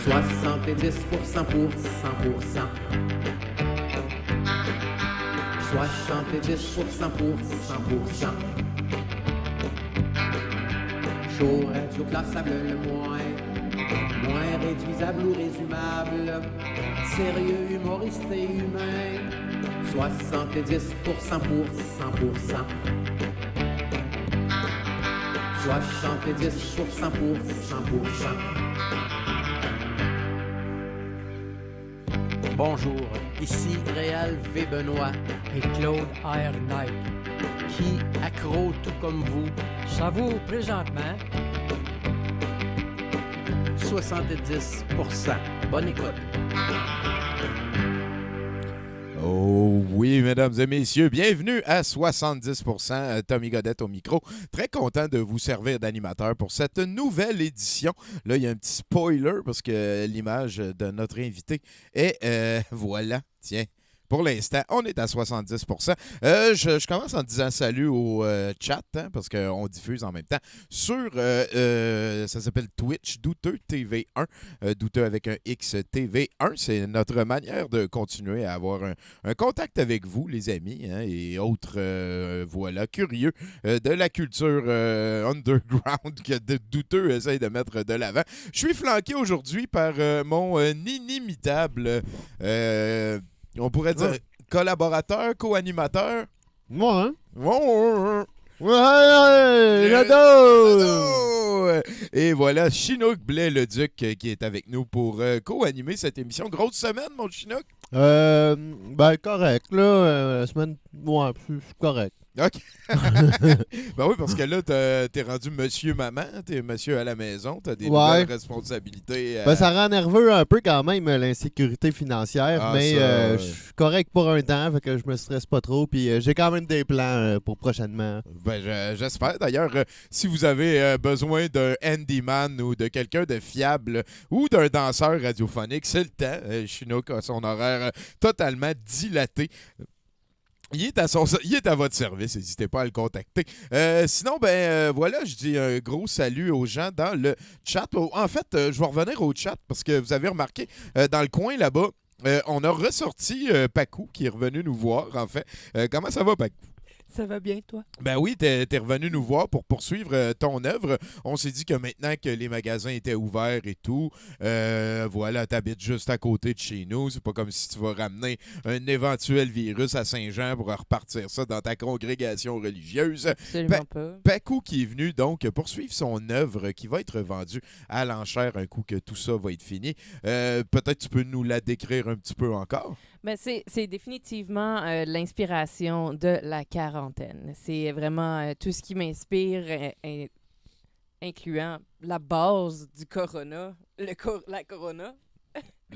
70% pour 100%. 70% pour 100%. Chaud, radio, classable le moins réduisable ou résumable. Sérieux, humoriste et humain. 70% pour 100%. 70% pour 100%. Bonjour, ici Réal V. Benoît et Claude R. Knight, qui, accro tout comme vous, savoure présentement 70%. Bonne écoute. Oh oui, mesdames et messieurs, bienvenue à 70%. Tommy Godette au micro. Très content de vous servir d'animateur pour cette nouvelle édition. Là, il y a un petit spoiler parce que l'image de notre invité est, voilà, tiens. Pour l'instant, on est à 70%. Je commence en disant salut au chat, hein, parce qu'on diffuse en même temps sur, ça s'appelle Twitch, Douteux TV1, Douteux avec un X TV1. C'est notre manière de continuer à avoir un contact avec vous, les amis, hein, et autres, voilà, curieux de la culture underground que Douteux essaye de mettre de l'avant. Je suis flanqué aujourd'hui par mon inimitable... on pourrait dire collaborateur, co-animateur. Moi, hein? Ouais, j'adore! Et voilà, Chinook Blais-le-Duc qui est avec nous pour co-animer cette émission. Grosse semaine, mon Chinook? Ben, correct, là. La semaine, ouais, c'est correct. OK. Ben oui, parce que là, t'es rendu monsieur-maman, t'es monsieur à la maison, t'as des nouvelles responsabilités. Ben, ça rend nerveux un peu quand même, l'insécurité financière, mais je suis correct pour un temps, fait que je me stresse pas trop, puis j'ai quand même des plans pour prochainement. Ben, j'espère. D'ailleurs, si vous avez besoin d'un handyman ou de quelqu'un de fiable ou d'un danseur radiophonique, c'est le temps. Chinook a son horaire totalement dilaté. Il est à votre service, n'hésitez pas à le contacter. Sinon, voilà, je dis un gros salut aux gens dans le chat. En fait, je vais revenir au chat parce que vous avez remarqué, dans le coin là-bas, on a ressorti Pacou qui est revenu nous voir, en fait. Comment ça va, Pacou? Ça va bien, toi? Ben oui, t'es revenu nous voir pour poursuivre ton œuvre. On s'est dit que maintenant que les magasins étaient ouverts et tout, voilà, t'habites juste à côté de chez nous. C'est pas comme si tu vas ramener un éventuel virus à Saint-Jean pour repartir ça dans ta congrégation religieuse. Absolument pas. Pacou qui est venu donc poursuivre son œuvre qui va être vendue à l'enchère un coup que tout ça va être fini. Peut-être tu peux nous la décrire un petit peu encore? Ben, c'est définitivement l'inspiration de la quarantaine. C'est vraiment tout ce qui m'inspire, incluant la base du corona, la corona.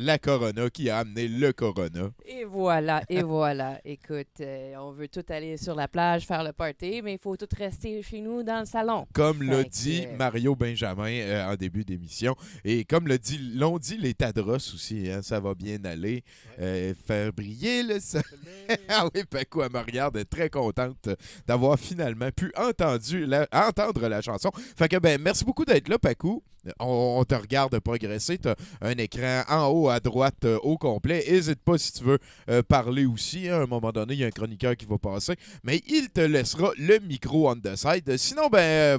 La corona qui a amené le corona. Et voilà, et voilà. Écoute, on veut tout aller sur la plage, faire le party, mais il faut tout rester chez nous dans le salon. Comme l'a dit Mario Benjamin en début d'émission. Et comme l'ont dit les Tadros aussi, hein, ça va bien aller. Faire briller le soleil. Ah oui, Pacou, elle me regarde, elle est très contente d'avoir finalement pu entendre la chanson. Fait que, merci beaucoup d'être là, Pacou. On te regarde progresser. Tu as un écran en haut à droite au complet. N'hésite pas si tu veux parler aussi. Hein. À un moment donné, il y a un chroniqueur qui va passer. Mais il te laissera le micro on the side. Sinon,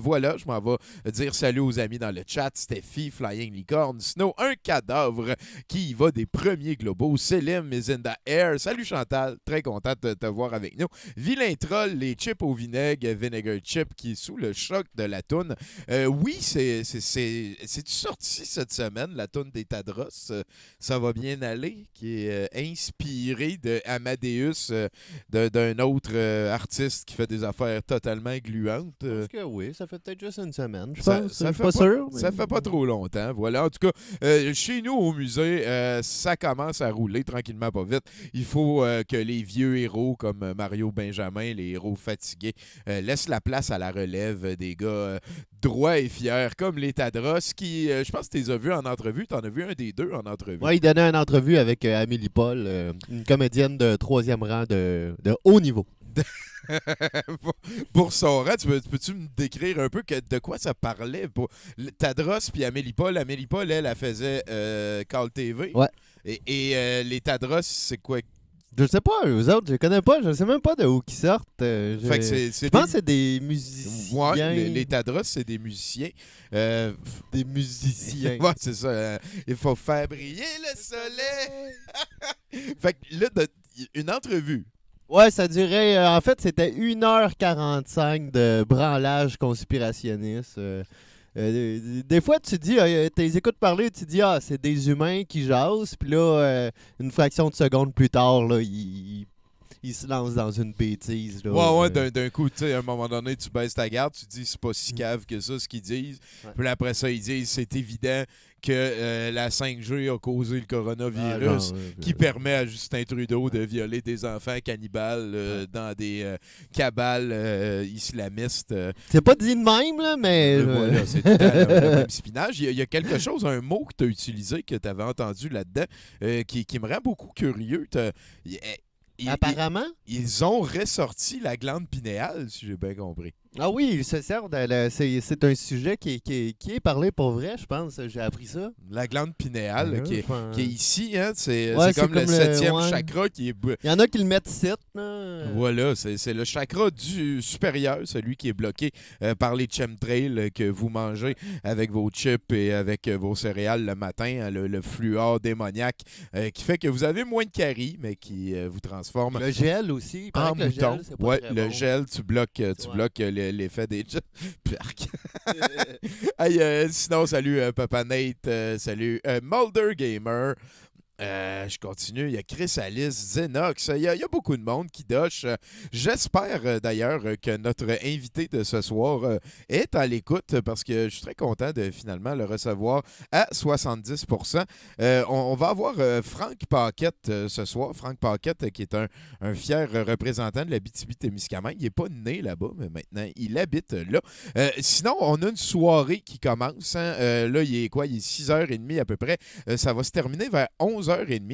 voilà, je m'en vais dire salut aux amis dans le chat. Steffi, Flying Licorne. Sinon, un cadavre qui y va des premiers globaux. Selim is in the air. Salut Chantal, très content de te voir avec nous. Vilain Troll, les chips au vinaigre, Vinegar Chip qui est sous le choc de la toune. Oui, c'est-tu sorti cette semaine, la toune des Tadros? Ça va bien aller, qui est inspiré de Amadeus, d'un autre artiste qui fait des affaires totalement gluantes. Parce que oui, ça fait peut-être juste une semaine, je pense. Ça fait pas sûr. Mais... Ça fait pas trop longtemps. Voilà. En tout cas, chez nous au musée, ça commence à rouler tranquillement, pas vite. Il faut que les vieux héros comme Mario Benjamin, les héros fatigués, laissent la place à la relève des gars droits et fiers comme les Tadros qui, je pense que tu les as vus en entrevue. Tu en as vu un des deux en entrevue. Oui, il donnait une entrevue avec Amélie Paul, une comédienne de 3e rang de haut niveau. Pour son rang, peux-tu me décrire un peu de quoi ça parlait? Tadros puis Amélie Paul. Amélie Paul, elle faisait Call TV. Ouais. Et les Tadros, c'est quoi? Je sais pas, eux autres, je les connais pas. Je sais même pas de où ils sortent. Fait que je pense que c'est des musiciens. Ouais, les Tadros, c'est des musiciens. Des musiciens. Ouais, c'est ça. Il faut faire briller le soleil. Fait que là, une entrevue. Ouais, ça durait. En fait, c'était 1h45 de branlage conspirationniste. Des fois, tu dis, tu les écoutes parler, tu dis, c'est des humains qui jasent. Puis là, une fraction de seconde plus tard, là, ils se lancent dans une bêtise. Là, Ouais, d'un coup, tu sais, à un moment donné, tu baisses ta garde, tu dis, c'est pas si cave que ça, ce qu'ils disent. Ouais. Puis après ça, ils disent, c'est évident que la 5G a causé le coronavirus qui permet à Justin Trudeau de violer des enfants cannibales dans des cabales islamistes. C'est pas dit de même, là, mais... Voilà, c'est tout le même spinach. Il y a quelque chose, un mot que tu as utilisé, que tu avais entendu là-dedans, qui me rend beaucoup curieux. Apparemment? Ils ont ressorti la glande pinéale, si j'ai bien compris. Ah oui, ils se servent. C'est un sujet qui est parlé pour vrai, je pense. J'ai appris ça. La glande pinéale, qui est ici, hein, c'est c'est comme le 7e chakra qui est... Il y en a qui le mettent 7. Là. Voilà, c'est le chakra du supérieur, celui qui est bloqué par les chemtrails que vous mangez avec vos chips et avec vos céréales le matin, hein, le fluor démoniaque qui fait que vous avez moins de caries, mais qui vous transforme le gel aussi. Il paraît en que le mouton. gel, c'est pas Ouais, très le bon. gel, tu bloques l'effet des... Parc. Hey, sinon, salut Papa Nate, salut Mulder Gamer. Je continue. Il y a Chris Alice, Xenox. Il y a beaucoup de monde qui doche. J'espère d'ailleurs que notre invité de ce soir est à l'écoute parce que je suis très content de finalement le recevoir à 70%. On va avoir Frank Paquette ce soir. Frank Paquette qui est un fier représentant de la BTB-Témiscamingue. Il n'est pas né là-bas, mais maintenant il habite là. Sinon, on a une soirée qui commence. Hein. Là, il est 6h30 à peu près. Ça va se terminer vers 11h30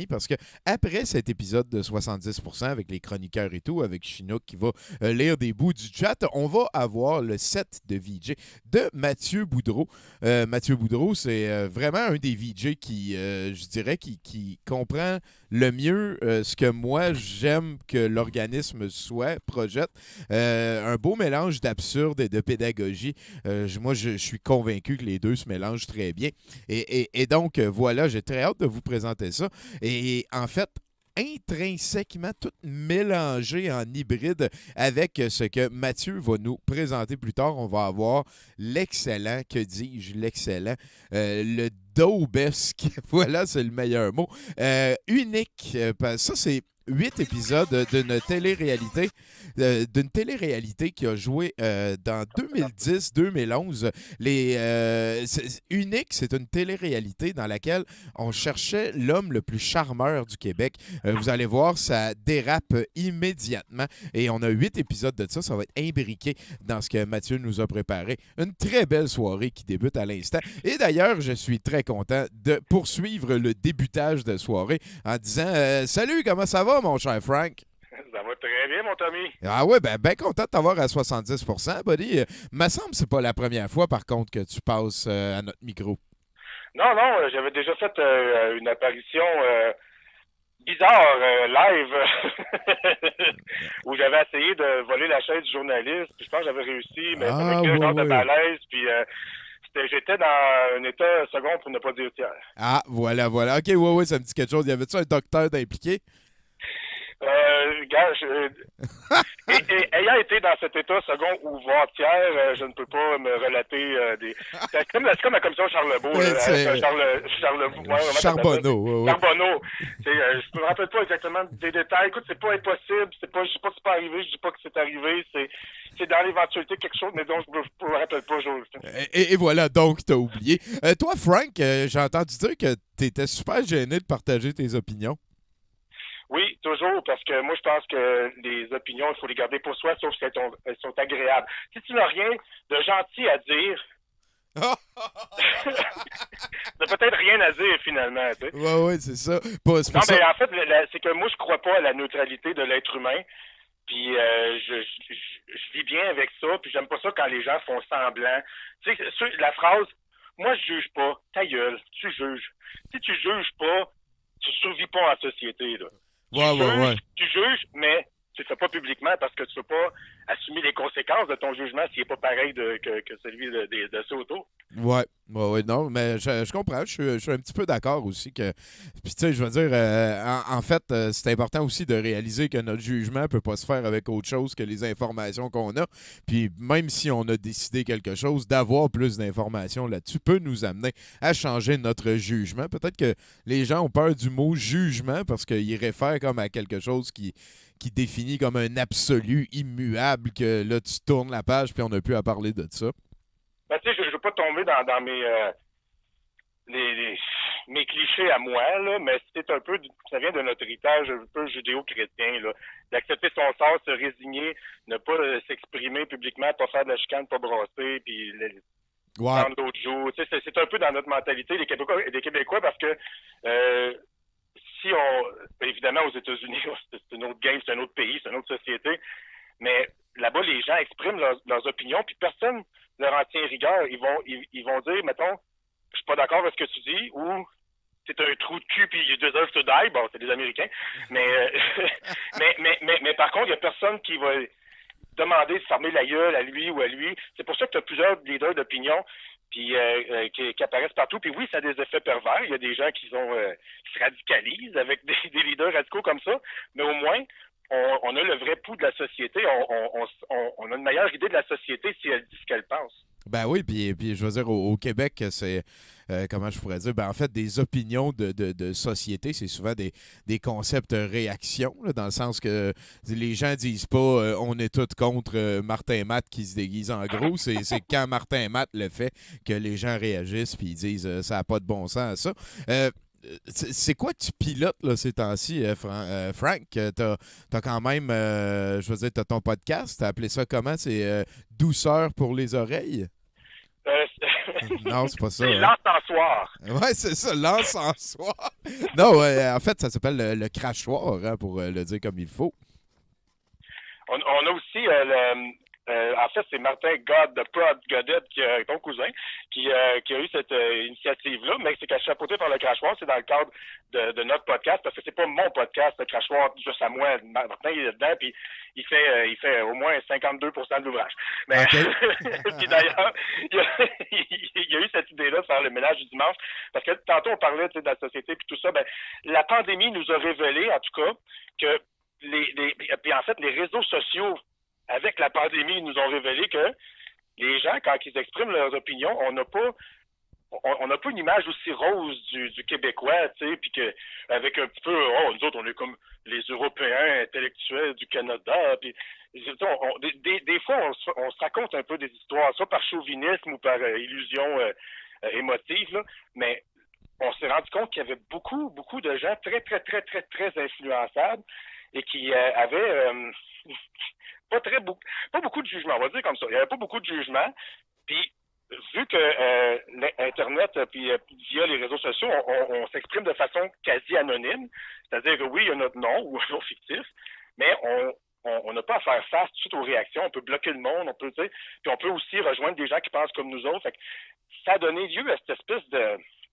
parce que après cet épisode de 70% avec les chroniqueurs et tout, avec Chinook qui va lire des bouts du chat, on va avoir le set de VJ de Mathieu Boudreau. Mathieu Boudreau, c'est vraiment un des VJ qui, je dirais, qui comprend le mieux ce que moi j'aime que l'organisme projette. Un beau mélange d'absurde et de pédagogie. Moi, je suis convaincu que les deux se mélangent très bien. Et donc, voilà, j'ai très hâte de vous présenter ça. Et en fait, intrinsèquement tout mélangé en hybride avec ce que Mathieu va nous présenter plus tard. On va avoir l'excellent, que dis-je, l'excellent, le daubesque, voilà, c'est le meilleur mot, unique, ça c'est 8 épisodes d'une télé-réalité qui a joué dans 2010-2011. Unique, c'est une télé-réalité dans laquelle on cherchait l'homme le plus charmeur du Québec. Vous allez voir, ça dérape immédiatement. Et on a 8 épisodes de ça. Ça va être imbriqué dans ce que Mathieu nous a préparé. Une très belle soirée qui débute à l'instant. Et d'ailleurs, je suis très content de poursuivre le débutage de soirée en disant salut, comment ça va, mon cher Frank? Ça va très bien, mon Tommy. Ah ouais, ben content de t'avoir à 70%, buddy. Me semble que c'est pas la première fois, par contre, que tu passes à notre micro. Non, j'avais déjà fait une apparition bizarre, live, où j'avais essayé de voler la chaise du journaliste, puis je pense que j'avais réussi, mais avec un genre de malaise, puis... j'étais dans un état second pour ne pas dire tiers. Ah, voilà. OK, ouais, ça me dit quelque chose. Y avait-tu un docteur d'impliqué? Ayant été dans cet état second ou voire tiers, je ne peux pas me relater des... C'est comme la commission Charlebourg. Charbonneau. Charbonneau. Je me rappelle pas exactement des détails. Écoute, c'est pas impossible. Je dis pas que c'est pas arrivé. Je dis pas que c'est arrivé. C'est dans l'éventualité quelque chose, mais donc je me rappelle pas. Et voilà, donc t'as oublié. Toi, Frank, j'ai entendu dire que t'étais super gêné de partager tes opinions. Oui, toujours, parce que moi, je pense que les opinions, il faut les garder pour soi, sauf si elles sont agréables. Si tu n'as rien de gentil à dire, t'as peut-être rien à dire, finalement. Tu sais. Ouais, c'est ça. Mais en fait, c'est que moi, je crois pas à la neutralité de l'être humain. Puis je vis bien avec ça, puis j'aime pas ça quand les gens font semblant. Tu sais, la phrase « Moi, je juge pas. Ta gueule, tu juges. » Si tu juges pas, tu survis pas en société, là. Ouais. Tu juges, mais tu le fais pas publiquement parce que tu veux pas assumer les conséquences de ton jugement s'il est pas pareil que celui de ceux autour. Ouais, non, mais je comprends. Je suis un petit peu d'accord aussi que. Puis, tu sais, je veux dire, en fait, c'est important aussi de réaliser que notre jugement peut pas se faire avec autre chose que les informations qu'on a. Puis, même si on a décidé quelque chose, d'avoir plus d'informations là-dessus peut nous amener à changer notre jugement. Peut-être que les gens ont peur du mot jugement parce qu'il réfère comme à quelque chose qui définit comme un absolu immuable, que là, tu tournes la page puis on n'a plus à parler de ça. Ben, tu sais, je veux pas tomber dans mes clichés à moi, là, mais c'est un peu, ça vient de notre héritage un peu judéo-chrétien, là, d'accepter son sort, se résigner, ne pas s'exprimer publiquement, pas faire de la chicane, pas brasser, puis prendre d'autres jours. Tu sais, c'est un peu dans notre mentalité, les Québécois, parce que si évidemment, aux États-Unis, c'est un autre game, c'est un autre pays, c'est une autre société, mais là-bas, les gens expriment leurs opinions, puis personne leur en tient rigueur. Ils vont dire, mettons, je suis pas d'accord avec ce que tu dis, ou c'est un trou de cul, puis you deserve to die. Bon, c'est des Américains. Mais, mais par contre, il y a personne qui va demander de fermer la gueule à lui ou à lui. C'est pour ça que tu as plusieurs leaders d'opinion puis qui apparaissent partout. Puis oui, ça a des effets pervers. Il y a des gens qui se radicalisent avec des leaders radicaux comme ça, mais au moins, on a le vrai pouls de la société. On a une meilleure idée de la société si elle dit ce qu'elle pense. Ben oui, puis je veux dire, au Québec, c'est, comment je pourrais dire, ben en fait, des opinions de société, c'est souvent des concepts réactions, là, dans le sens que les gens disent pas on est tous contre Martin Matt qui se déguise en gros, c'est quand Martin Matt le fait que les gens réagissent puis ils disent ça n'a pas de bon sens, ça. C'est quoi tu pilotes là, ces temps-ci, Frank? T'as quand même, je veux dire, t'as ton podcast, t'as appelé ça comment? C'est Douceur pour les oreilles? Non, c'est pas ça. C'est l'encensoir. Ouais, c'est ça, l'encensoir. Non, en fait, ça s'appelle le crachoir, hein, pour le dire comme il faut. On a aussi en fait, c'est Martin God, the Prod Godet, ton cousin, qui a eu cette initiative-là, mais c'est chapeauté par le crachoir, c'est dans le cadre de notre podcast, parce que c'est pas mon podcast, le crachoir, juste à moi. Martin, il est dedans, puis il fait au moins 52% de l'ouvrage. Mais okay. Puis d'ailleurs, il y a eu cette idée-là de faire le ménage du dimanche, parce que tantôt on parlait de la société puis tout ça, ben la pandémie nous a révélé, en tout cas, que puis en fait, les réseaux sociaux avec la pandémie, ils nous ont révélé que les gens, quand ils expriment leurs opinions, on n'a pas une image aussi rose du Québécois, tu sais, puis que avec un petit peu, nous autres, on est comme les Européens intellectuels du Canada, puis des fois, on se raconte un peu des histoires, soit par chauvinisme ou par illusion émotive, là, mais on s'est rendu compte qu'il y avait beaucoup, beaucoup de gens très, très, très, très, très influençables et qui avaient pas beaucoup de jugement, on va dire comme ça. Il n'y avait pas beaucoup de jugement. Puis, vu que l'Internet, puis via les réseaux sociaux, on s'exprime de façon quasi anonyme, c'est-à-dire que oui, il y a notre nom ou un nom fictif, mais on n'a pas à faire face tout de suite aux réactions. On peut bloquer le monde, puis on peut aussi rejoindre des gens qui pensent comme nous autres. Fait que ça a donné lieu à cette espèce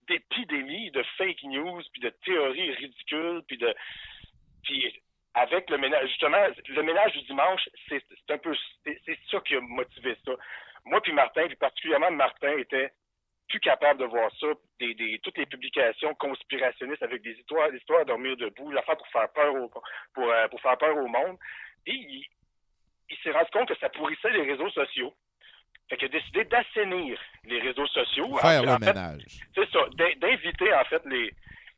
d'épidémie de fake news, puis de théories ridicules, puis avec le ménage, justement, le ménage du dimanche, c'est ça qui a motivé ça. Moi puis Martin, puis particulièrement Martin, était plus capable de voir ça, toutes les publications conspirationnistes avec des histoires à dormir debout, l'affaire pour faire peur pour faire peur au monde. Puis il s'est rendu compte que ça pourrissait les réseaux sociaux. Fait qu'il a décidé d'assainir les réseaux sociaux. Faire le ménage. C'est ça, d'inviter en fait les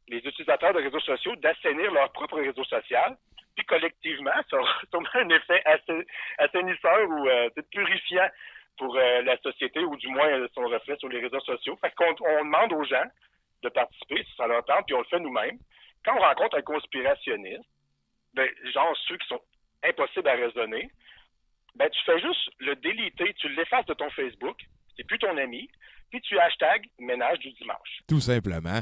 utilisateurs de réseaux sociaux d'assainir leur propre réseau social. Puis collectivement, ça aura sûrement un effet assainisseur ou purifiant pour la société, ou du moins son reflet sur les réseaux sociaux. Fait qu'on demande aux gens de participer, si ça leur tente, puis on le fait nous-mêmes. Quand on rencontre un conspirationniste, ben, genre ceux qui sont impossibles à raisonner, ben tu fais juste le déliter, tu l'effaces de ton Facebook, c'est plus ton ami, puis tu hashtag ménage du dimanche. Tout simplement.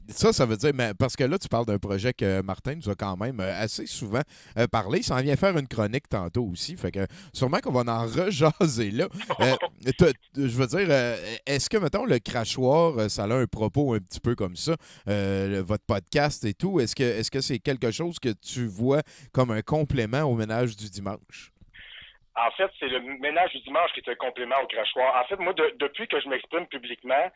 Ça veut dire, mais parce que là, tu parles d'un projet que Martin nous a quand même assez souvent parlé. Il s'en vient faire une chronique tantôt aussi. Fait que sûrement qu'on va en rejaser là. Je veux dire, est-ce que, mettons, le crachoir, ça a un propos un petit peu comme ça, votre podcast et tout? Est-ce que c'est quelque chose que tu vois comme un complément au ménage du dimanche? En fait, c'est le ménage du dimanche qui est un complément au crachoir. En fait, moi, depuis que je m'exprime publiquement,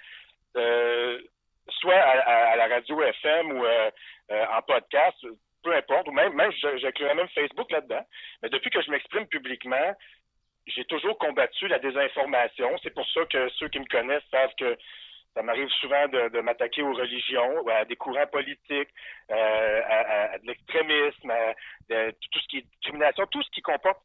soit à la radio FM ou en podcast, peu importe, ou même j'inclurais même Facebook là-dedans, mais depuis que je m'exprime publiquement, j'ai toujours combattu la désinformation. C'est pour ça que ceux qui me connaissent savent que ça m'arrive souvent de m'attaquer aux religions, à des courants politiques, à de l'extrémisme, à tout ce qui est discrimination, tout ce qui comporte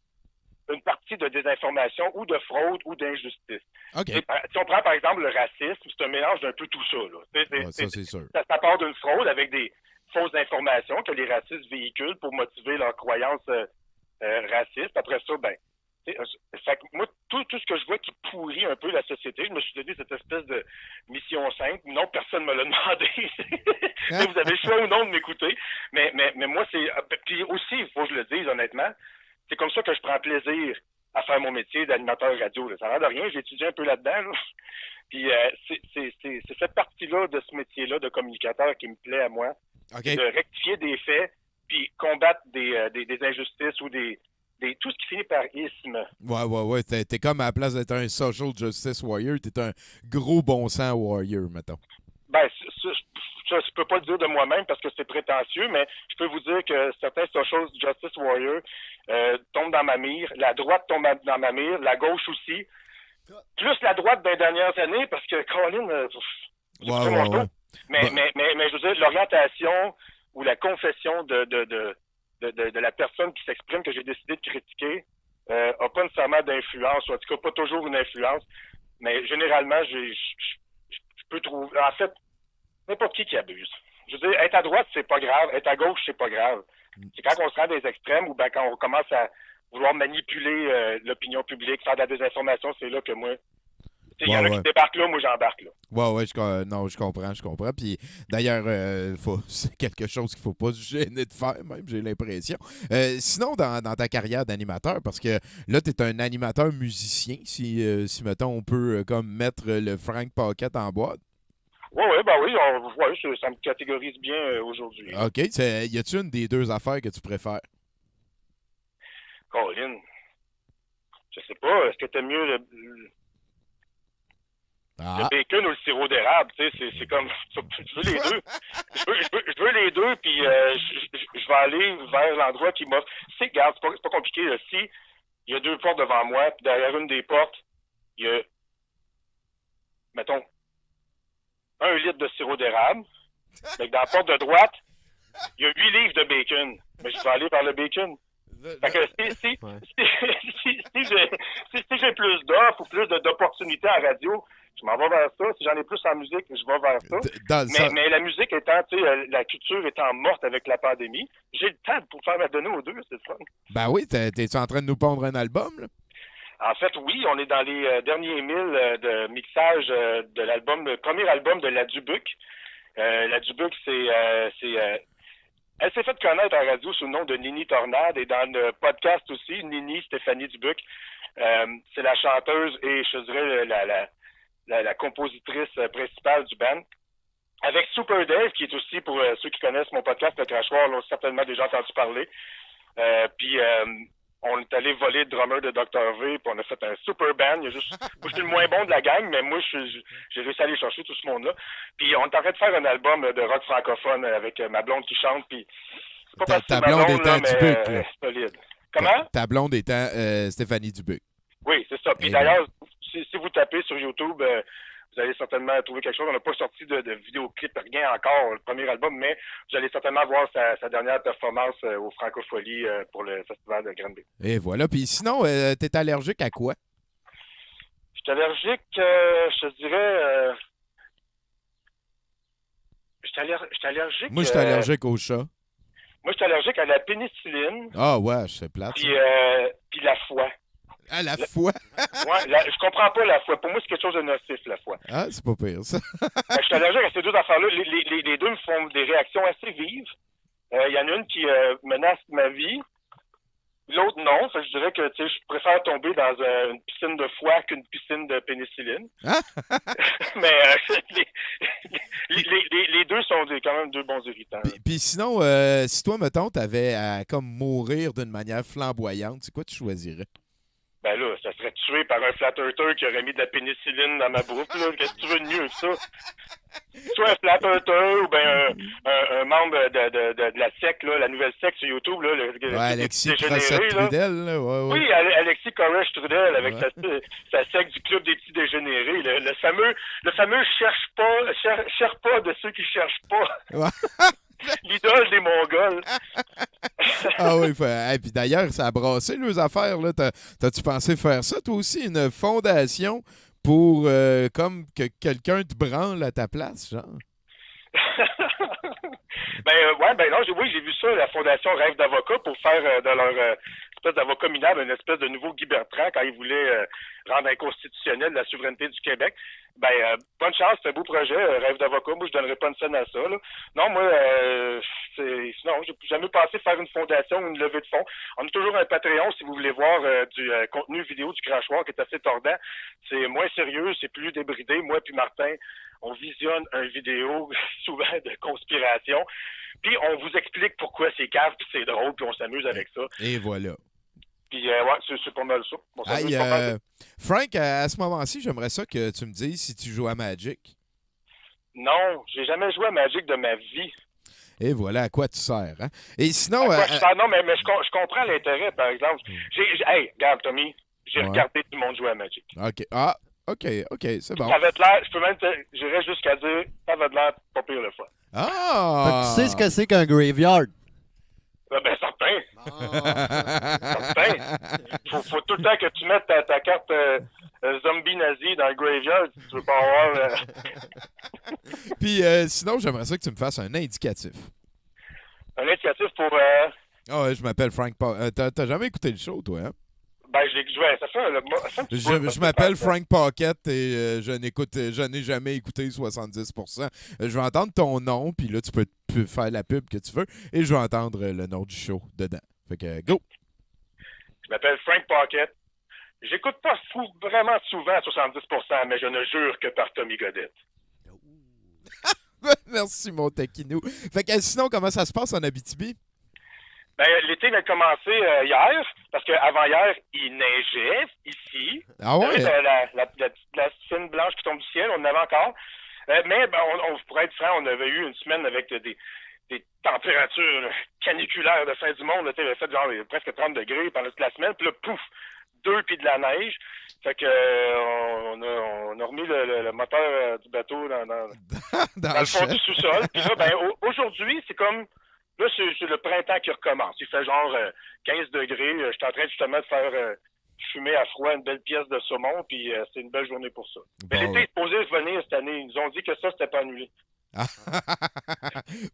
une partie de désinformation ou de fraude ou d'injustice. Okay. Si on prend par exemple le racisme, c'est un mélange d'un peu tout ça. Là. Ça, c'est sûr. Ça part d'une fraude avec des fausses informations que les racistes véhiculent pour motiver leurs croyances racistes. Après ça, fait que moi, tout ce que je vois qui pourrit un peu la société, je me suis donné cette espèce de mission simple. Non, personne ne me l'a demandé. Vous avez le choix ou non de m'écouter. Mais moi, c'est... Puis aussi, il faut que je le dise honnêtement, c'est comme ça que je prends plaisir à faire mon métier d'animateur radio. Là. Ça n'a l'air de rien, j'ai étudié un peu là-dedans. Là. Puis c'est cette partie-là de ce métier-là de communicateur qui me plaît à moi. Okay. De rectifier des faits, puis combattre des injustices ou tout ce qui finit par isme. Ouais. T'es comme à la place d'être un social justice warrior, t'es un gros bon sang warrior, mettons. Ça, je peux pas le dire de moi-même parce que c'est prétentieux, mais je peux vous dire que certains social justice warriors tombent dans ma mire. La droite tombe dans ma mire, la gauche aussi. Plus la droite des dernières années, parce que Colin, Ouais. Mais je veux dire, l'orientation ou la confession de la personne qui s'exprime que j'ai décidé de critiquer a pas nécessairement d'influence, ou en tout cas pas toujours une influence, mais généralement, je peux trouver... En fait, n'importe qui abuse. Je veux dire, être à droite, c'est pas grave. Être à gauche, c'est pas grave. C'est quand on se rend des extrêmes ou quand on commence à vouloir manipuler l'opinion publique, faire de la désinformation, c'est là que moi... Il y en a qui débarquent là, moi j'embarque là. Ouais, je comprends. Puis d'ailleurs, c'est quelque chose qu'il faut pas se gêner de faire, même, j'ai l'impression. Sinon, dans ta carrière d'animateur, parce que là, tu es un animateur musicien, si mettons, on peut comme mettre le Frank Pocket en boîte. Oui, ça me catégorise bien aujourd'hui. OK. Y a-tu une des deux affaires que tu préfères? Colin, je sais pas. Est-ce que t'aimes mieux le bacon ou le sirop d'érable? Tu sais, c'est comme... Je veux les deux. Je veux les deux, puis je vais aller vers l'endroit qui m'offre. C'est pas compliqué. Là. Si il y a deux portes devant moi, puis derrière une des portes, il y a, mettons, 1 litre de sirop d'érable. Mais dans la porte de droite, il y a 8 livres de bacon. Mais je vais aller vers le bacon. Fait que si j'ai plus d'offres ou plus d'opportunités en radio, je m'en vais vers ça. Si j'en ai plus en musique, je vais vers ça. Mais la musique étant, tu sais, la culture étant morte avec la pandémie, j'ai le temps pour faire m'adonner aux deux, c'est fun. Ben oui, t'es-tu en train de nous pondre un album, là? En fait, oui, on est dans les derniers milles de mixage de l'album, le premier album de La Dubuc. La Dubuc, elle s'est fait connaître en radio sous le nom de Nini Tornade et dans le podcast aussi, Nini Stéphanie Dubuc. C'est la chanteuse et je dirais la compositrice principale du band. Avec Super Dave, qui est aussi, pour ceux qui connaissent mon podcast, Le Crachoir, l'ont certainement déjà entendu parler. Puis on est allé voler le drummer de Dr. V, puis on a fait un super band. Moi, je suis le moins bon de la gang, mais moi, j'ai réussi à aller chercher tout ce monde-là. Puis on est en train de faire un album de rock francophone avec ma blonde qui chante, puis c'est pas parce que ta blonde étant Dubuc, là, solide. Comment? Ta blonde étant Stéphanie Dubuc. Oui, c'est ça. Puis d'ailleurs, si vous tapez sur YouTube, vous allez certainement trouver quelque chose. On n'a pas sorti de vidéoclip, rien encore, le premier album, mais vous allez certainement voir sa dernière performance au Francophonie pour le festival de Granby. Et voilà. Puis sinon, t'es allergique à quoi? Je suis allergique, je te dirais... je suis allergique... Moi, je suis allergique au chat. Moi, je suis allergique à la pénicilline. Ah ouais, c'est plate. Puis la foie. À la fois. Ouais, je comprends pas la foi. Pour moi, c'est quelque chose de nocif, la foi. Ah, c'est pas pire, ça. Je suis allergique à ces deux affaires-là. Les deux me font des réactions assez vives. Il y en a une qui menace ma vie. L'autre, non. Fait que je dirais que je préfère tomber dans une piscine de foie qu'une piscine de pénicilline. Ah! Mais les deux sont quand même deux bons irritants. Puis sinon, si toi, mettons, t'avais à comme mourir d'une manière flamboyante, c'est quoi tu choisirais? Ben là, ça serait tué par un flat earther qui aurait mis de la pénicilline dans ma bouffe. Là. Qu'est-ce que tu veux de mieux que ça? Soit un flat earther ou bien un membre de la secte, là, la nouvelle secte sur YouTube. Là, Alexis Crossette-Trudel. Là, ouais. Oui, Alexis Crossette-Trudel avec sa secte du club des petits dégénérés. Le fameux cherche pas de ceux qui cherchent pas. Ouais. L'idole des Mongols. Ah oui, hey, puis d'ailleurs, ça a brassé les affaires. Là. T'as-tu pensé faire ça, toi aussi, une fondation pour comme que quelqu'un te branle à ta place, genre? Non, j'ai vu ça, la Fondation Rêve d'avocat, pour faire de leur espèce d'avocat minable une espèce de nouveau Guy Bertrand quand il voulait rendre inconstitutionnelle la souveraineté du Québec. Bonne chance, c'est un beau projet, Rêve d'avocat. Moi, je donnerais pas une scène à ça. Là. Non, moi, non, j'ai jamais pensé faire une fondation ou une levée de fonds. On a toujours un Patreon si vous voulez voir du contenu vidéo du crachoir qui est assez tordant. C'est moins sérieux, c'est plus débridé. Moi puis Martin, on visionne une vidéo souvent de conspiration. Puis on vous explique pourquoi c'est cave, puis c'est drôle, puis on s'amuse avec ça. Et voilà. Puis c'est pas mal ça. Frank, à ce moment-ci, j'aimerais ça que tu me dises si tu joues à Magic. Non, j'ai jamais joué à Magic de ma vie. Et voilà à quoi tu sers. Hein? Et sinon... Non, mais je comprends l'intérêt, par exemple. Hey, regarde, Tommy, j'ai regardé tout le monde jouer à Magic. OK. Ah, OK, c'est bon. Ça avait l'air, je peux même j'irais jusqu'à dire, ça avait l'air pas pire le fun. Ah! Tu sais ce que c'est qu'un graveyard? Certain. Certain. Faut tout le temps que tu mettes ta carte zombie nazi dans le graveyard si tu veux pas avoir... Puis sinon, j'aimerais ça que tu me fasses un indicatif. Un indicatif pour... je m'appelle Frank Pocket. T'as jamais écouté le show, toi, hein? Je l'ai joué. Ça fait je m'appelle Frank Pocket et je n'ai jamais écouté 70%. Je vais entendre ton nom, puis là, tu peux faire la pub que tu veux, et je vais entendre le nom du show dedans. Fait que, go! Je m'appelle Frank Pocket. J'écoute pas vraiment souvent 70%, mais je ne jure que par Tommy Godette. Merci, mon taquinou. Fait que, sinon, comment ça se passe en Abitibi? L'été vient de commencer hier, parce qu'avant hier, il neigeait ici. Ah ouais? La fine blanche qui tombe du ciel, on en avait encore. Mais on pourrait être franc, on avait eu une semaine avec des températures caniculaires de fin du monde. Il avait fait genre presque 30 degrés pendant toute la semaine. Puis là, pouf, 2 puis de la neige. Fait que on a remis le moteur du bateau dans le fond du sous-sol. Puis là, aujourd'hui, c'est comme... Là, c'est le printemps qui recommence. Il fait genre 15 degrés. Je suis en train justement de faire fumer à froid une belle pièce de saumon, puis c'est une belle journée pour ça. Mais l'été est supposé venir cette année. Ils nous ont dit que ça, c'était pas annulé.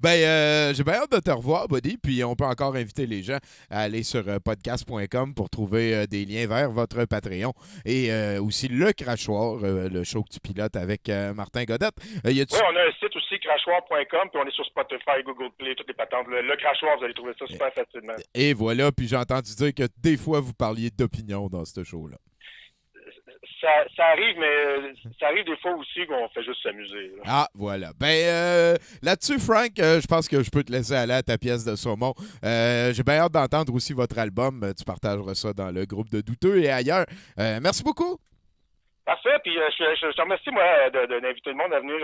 J'ai bien hâte de te revoir, Buddy, puis on peut encore inviter les gens à aller sur podcast.com pour trouver des liens vers votre Patreon et aussi le Crachoir, le show que tu pilotes avec Martin Godette. Oui, on a un site aussi, crachoir.com, puis on est sur Spotify, Google Play, toutes les patentes. Le Crachoir, vous allez trouver ça super facilement. Et voilà, puis j'ai entendu dire que des fois, vous parliez d'opinion dans ce show-là. Ça arrive, mais ça arrive des fois aussi qu'on fait juste s'amuser. Là. Ah, voilà. Là-dessus, Frank, je pense que je peux te laisser aller à ta pièce de saumon. J'ai bien hâte d'entendre aussi votre album. Tu partageras ça dans le groupe de Douteux et ailleurs. Merci beaucoup. Parfait. Puis je te remercie, moi, d'inviter le monde à venir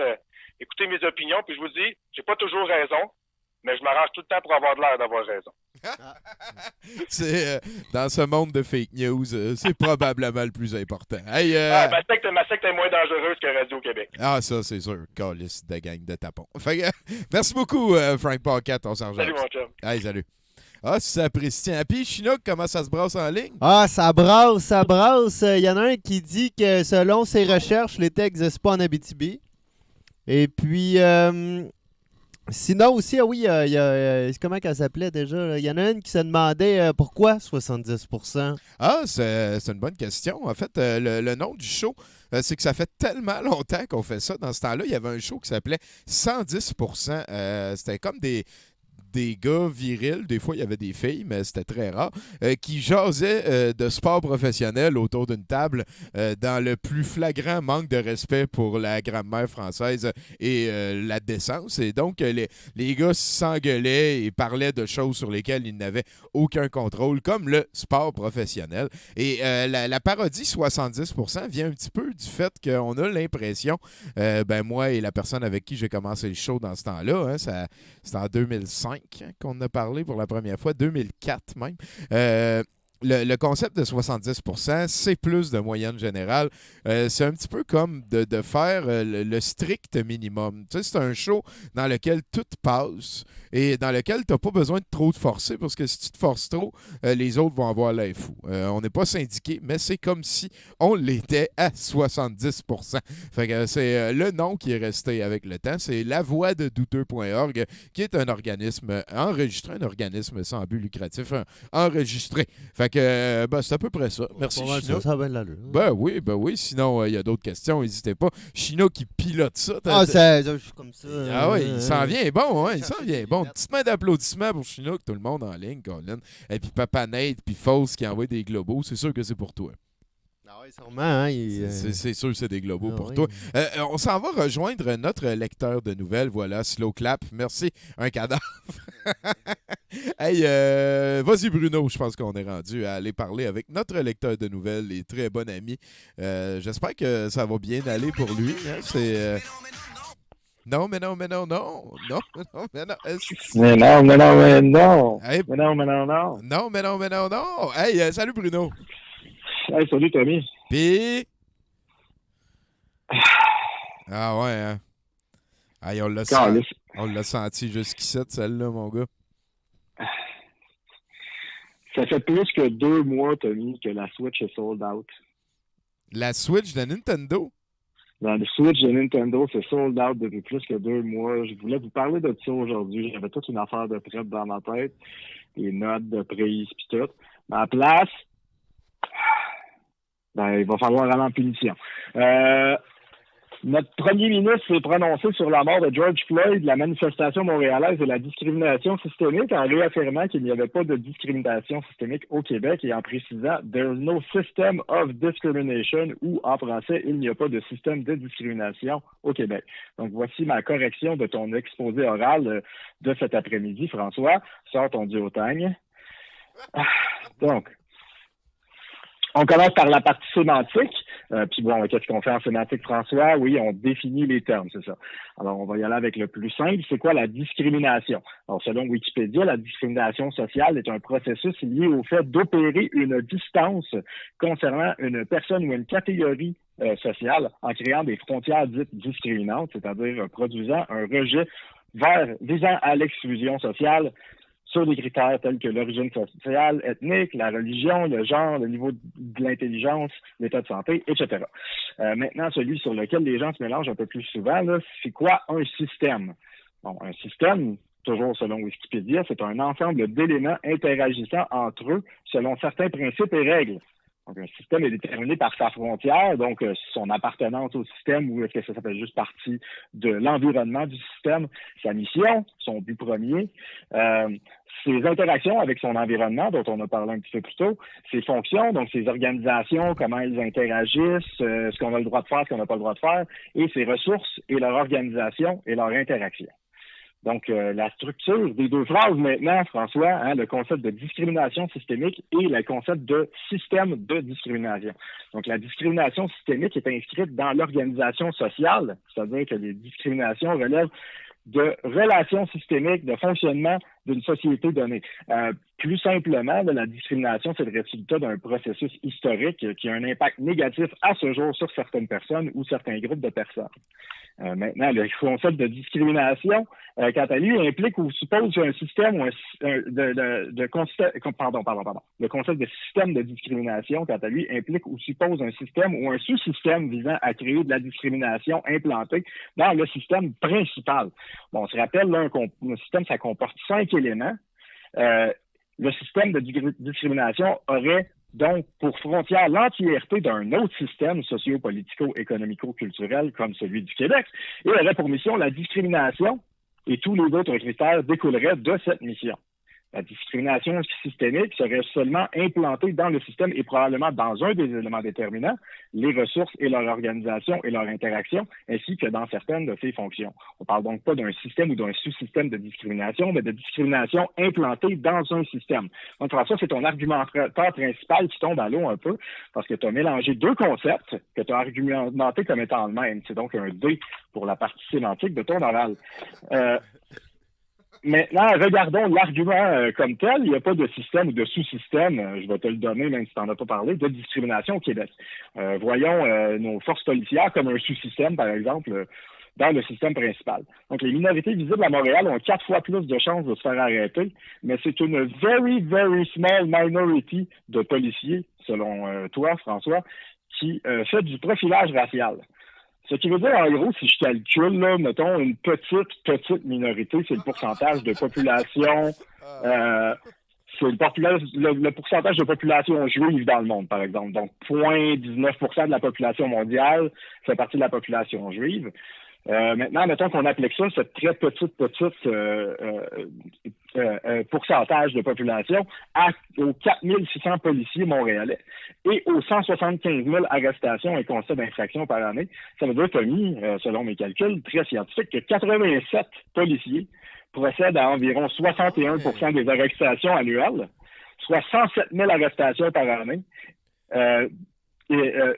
écouter mes opinions. Puis je vous dis, j'ai pas toujours raison, mais je m'arrange tout le temps pour avoir de l'air d'avoir raison. C'est dans ce monde de fake news, c'est probablement le plus important. Hey, ma secte est moins dangereuse que Radio-Québec. Ah, ça, c'est sûr. Calice de gang de tapons. Fait que, merci beaucoup, Frank Pocket, on s'en Salut, mon chum. Hey, salut. Ah, si ça apprécie. Puis, Chinook, comment ça se brasse en ligne? Ah, ça brasse, ça brasse. Il y en a un qui dit que selon ses recherches, l'été n'existe pas en Abitibi. Et puis... Sinon aussi, ah oui, il y a comment qu'elle s'appelait déjà? Il y en a une qui se demandait pourquoi 70%? Ah, c'est une bonne question. En fait, le nom du show, c'est que ça fait tellement longtemps qu'on fait ça. Dans ce temps-là, il y avait un show qui s'appelait 110%. C'était comme des gars virils, des fois il y avait des filles, mais c'était très rare, qui jasaient de sport professionnel autour d'une table dans le plus flagrant manque de respect pour la grammaire française et la décence. Et donc, les gars s'engueulaient et parlaient de choses sur lesquelles ils n'avaient aucun contrôle, comme le sport professionnel. Et la parodie 70% vient un petit peu du fait qu'on a l'impression, moi et la personne avec qui j'ai commencé le show dans ce temps-là, c'était en 2005, qu'on a parlé pour la première fois, 2004 même. Le concept de 70%, c'est plus de moyenne générale. C'est un petit peu comme de faire le strict minimum. Tu sais, c'est un show dans lequel tout passe et dans lequel tu n'as pas besoin de trop te forcer parce que si tu te forces trop, les autres vont avoir l'air fou. On n'est pas syndiqué, mais c'est comme si on l'était à 70%. Fait que c'est le nom qui est resté avec le temps. C'est lavoixdedouteux.org qui est un organisme enregistré, un organisme sans but lucratif enregistré. Fait que, c'est à peu près ça. Merci, Chino. Ça va de l'allure. Ben oui. Sinon, il y a d'autres questions, n'hésitez pas. Chino qui pilote ça. Je suis comme ça. Ah oui, il s'en vient bon, hein, il s'en vient bon. Petite main d'applaudissement pour Chino, que tout le monde en ligne, Colin. Et puis Papa Nate, puis Fausse qui envoie des globos, c'est sûr que c'est pour toi. Ah oui, sûrement. Hein, c'est sûr que c'est des globos pour toi. On s'en va rejoindre notre lecteur de nouvelles. Voilà, slow clap. Merci, un cadavre. Hey, vas-y Bruno, je pense qu'on est rendu à aller parler avec notre lecteur de nouvelles et très bon ami. J'espère que ça va bien aller pour lui. Hein? C'est... Non. Hey, non. Hey, salut Bruno. Hey, salut Tommy. Puis... Ah ouais, hein. Hey, on l'a senti jusqu'ici, celle-là, mon gars. Ça fait plus que 2 mois, Tommy, que la Switch est sold out. La Switch de Nintendo? La Switch de Nintendo, c'est sold out depuis plus que 2 mois. Je voulais vous parler de ça aujourd'hui. J'avais toute une affaire de prep dans ma tête, des notes de prise pis tout. Mais à la place, il va falloir aller en punition. Notre premier ministre s'est prononcé sur la mort de George Floyd, la manifestation montréalaise et la discrimination systémique, en réaffirmant qu'il n'y avait pas de discrimination systémique au Québec et en précisant « There is no system of discrimination » ou en français « Il n'y a pas de système de discrimination au Québec ». Donc, voici ma correction de ton exposé oral de cet après-midi. François, sors ton duotang. Donc, on commence par la partie sémantique. Puis bon, qu'est-ce qu'on fait en sémantique, François? Oui, on définit les termes, c'est ça. Alors, on va y aller avec le plus simple. C'est quoi la discrimination? Alors, selon Wikipédia, la discrimination sociale est un processus lié au fait d'opérer une distance concernant une personne ou une catégorie sociale en créant des frontières dites discriminantes, c'est-à-dire produisant un rejet visant à l'exclusion sociale sur des critères tels que l'origine sociale, ethnique, la religion, le genre, le niveau de l'intelligence, l'état de santé, etc. Maintenant, celui sur lequel les gens se mélangent un peu plus souvent, là, c'est quoi un système? Bon, un système, toujours selon Wikipédia, c'est un ensemble d'éléments interagissant entre eux selon certains principes et règles. Donc, un système est déterminé par sa frontière, donc son appartenance au système, ou est-ce que ça fait juste partie de l'environnement du système, sa mission, son but premier, ses interactions avec son environnement, dont on a parlé un petit peu plus tôt, ses fonctions, donc ses organisations, comment elles interagissent, ce qu'on a le droit de faire, ce qu'on n'a pas le droit de faire, et ses ressources et leur organisation et leur interaction. Donc, la structure des 2 phrases maintenant, François, hein, le concept de discrimination systémique et le concept de système de discrimination. Donc, la discrimination systémique est inscrite dans l'organisation sociale, c'est-à-dire que les discriminations relèvent de relations systémiques, de fonctionnement d'une société donnée. Plus simplement, la discrimination, c'est le résultat d'un processus historique qui a un impact négatif à ce jour sur certaines personnes ou certains groupes de personnes. Maintenant, le concept de discrimination, quant à lui, implique ou suppose un système ou le concept de système de discrimination, quant à lui, implique ou suppose un système ou un sous-système visant à créer de la discrimination implantée dans le système principal. Bon, on se rappelle, là, un système, ça comporte 5 éléments. Le système de discrimination aurait donc pour frontière l'entièreté d'un autre système socio-politico-économico-culturel comme celui du Québec et aurait pour mission la discrimination et tous les autres critères découleraient de cette mission. La discrimination systémique serait seulement implantée dans le système et probablement dans un des éléments déterminants, les ressources et leur organisation et leur interaction, ainsi que dans certaines de ses fonctions. On ne parle donc pas d'un système ou d'un sous-système de discrimination, mais de discrimination implantée dans un système. Donc, François, c'est ton argumentaire principal qui tombe à l'eau un peu, parce que tu as mélangé deux concepts que tu as argumentés comme étant le même. C'est donc un D pour la partie sémantique de ton oral. Maintenant, regardons l'argument comme tel. Il n'y a pas de système ou de sous-système, je vais te le donner même si tu n'en as pas parlé, de discrimination au Québec. Voyons nos forces policières comme un sous-système, par exemple, dans le système principal. Donc, les minorités visibles à Montréal ont 4 fois plus de chances de se faire arrêter, mais c'est une very, very small minority de policiers, selon toi, François, qui fait du profilage racial. Ce qui veut dire, en gros, si je calcule, là, mettons, une petite minorité, c'est le pourcentage de population, c'est le pourcentage de population juive dans le monde, par exemple. Donc, 0,19% de la population mondiale fait partie de la population juive. Maintenant, mettons qu'on applique ça, cette très petite pourcentage de population aux 4600 policiers montréalais et aux 175 000 arrestations et constats d'infraction par année. Ça veut dire, Tommy, selon mes calculs très scientifiques, que 87 policiers procèdent à environ 61% des arrestations annuelles, soit 107 000 arrestations par année.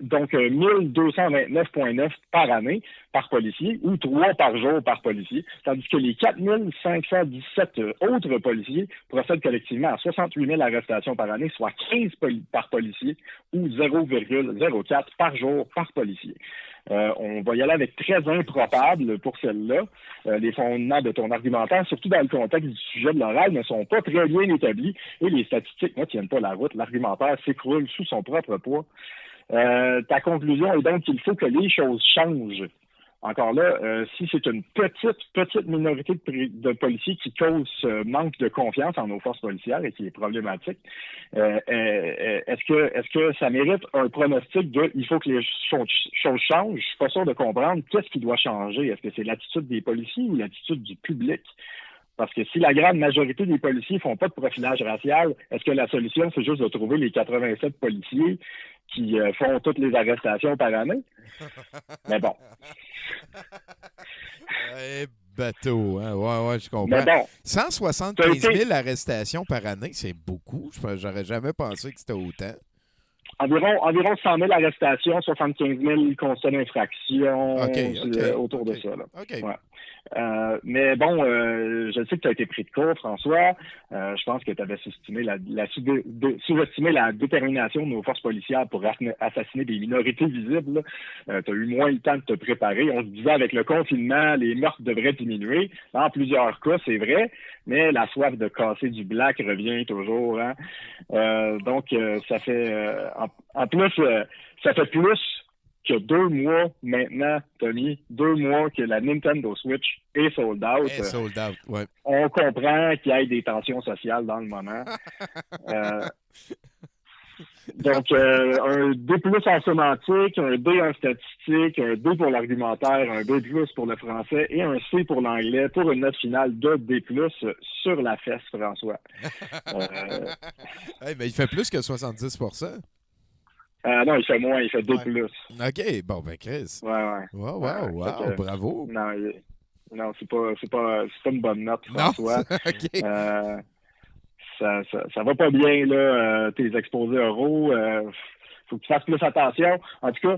Donc 1229,9 par année par policier ou 3 par jour par policier, tandis que les 4517 autres policiers procèdent collectivement à 68 000 arrestations par année, soit 15 par policier ou 0,04 par jour par policier. On va y aller avec très improbable pour celle-là. Les fondements de ton argumentaire, surtout dans le contexte du sujet de l'oral, ne sont pas très bien établis et les statistiques ne tiennent pas la route. L'argumentaire s'écroule sous son propre poids. Ta conclusion est donc qu'il faut que les choses changent. Encore là, si c'est une petite minorité de policiers qui cause ce manque de confiance en nos forces policières et qui est problématique, est-ce que ça mérite un pronostic de il faut que les choses changent? Je suis pas sûr de comprendre qu'est-ce qui doit changer. Est-ce que c'est l'attitude des policiers ou l'attitude du public? Parce que si la grande majorité des policiers font pas de profilage racial, est-ce que la solution, c'est juste de trouver les 87 policiers qui font toutes les arrestations par année? Mais bon. Bateau, hein? Ouais, je comprends. Mais bon, 175 000 arrestations par année, c'est beaucoup. J'aurais jamais pensé que c'était autant. Environ 100 000 arrestations, 75 000 constats d'infraction, autour de ça. Là. OK. Ouais. Mais bon, je sais que tu as été pris de court, François. Je pense que tu avais sous-estimé la détermination de nos forces policières pour assassiner des minorités visibles. Tu as eu moins le temps de te préparer. On se disait avec le confinement, les meurtres devraient diminuer. Dans plusieurs cas, c'est vrai, mais la soif de casser du black revient toujours. Hein? Donc, ça fait... en plus, ça fait plus que 2 mois maintenant, Tony, 2 mois que la Nintendo Switch est sold out. Ouais. On comprend qu'il y ait des tensions sociales dans le moment. Donc, un D+ en sémantique, un D en statistique, un D pour l'argumentaire, un B+ pour le français et un C pour l'anglais pour une note finale de D+ sur la fesse, François. Mais il fait plus que 70%. Non, il fait moins, il fait D+. OK, bon, ben Chris. Ouais. Wow, bravo. Non, c'est pas une bonne note, François. OK. Ça va pas bien, là, tes exposés oraux. faut que tu fasses plus attention. En tout cas,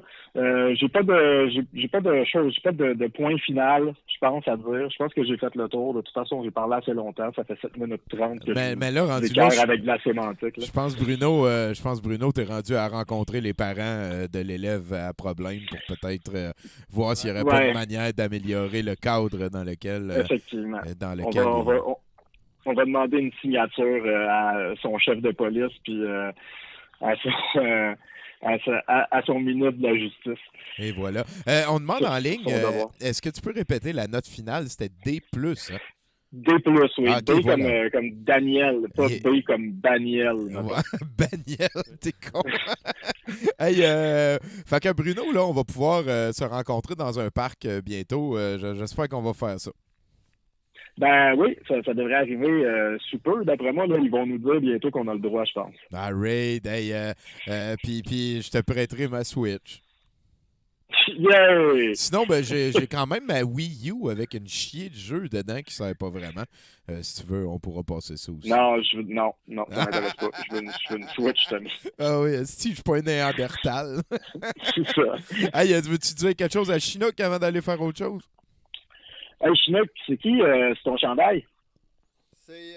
j'ai pas de point final, je pense, à dire. Je pense que j'ai fait le tour. De toute façon, j'ai parlé assez longtemps. Ça fait 7 minutes 30 que mais là, rendu j'écœure là, avec de la sémantique. Là. je pense, Bruno, t'es rendu à rencontrer les parents de l'élève à problème pour peut-être voir s'il n'y aurait pas de manière d'améliorer le cadre dans lequel... Effectivement. On va demander une signature à son chef de police puis à son ministre de la Justice. Et voilà. On demande en ligne, est-ce que tu peux répéter la note finale? C'était D+, hein? D+, oui. Ah, D voilà. comme Daniel, pas B comme Daniel. Daniel, t'es con. Hey, fait que Bruno, là, on va pouvoir se rencontrer dans un parc bientôt. J'espère qu'on va faire ça. Ben oui, ça devrait arriver sous peu. D'après moi, là, ils vont nous dire bientôt qu'on a le droit, je pense. Raid, hey, puis je te prêterai ma Switch. Yay! Sinon, ben, j'ai quand même ma Wii U avec une chier de jeu dedans qui ne sert pas vraiment. Si tu veux, on pourra passer ça aussi. Non, non, ça m'intéresse pas. Je veux une Switch, Tommy. Ah oui, si je suis pas un Néandertal. C'est ça. Hey, veux-tu dire quelque chose à Chinook avant d'aller faire autre chose? Hey, Chinook, c'est qui? C'est ton chandail? C'est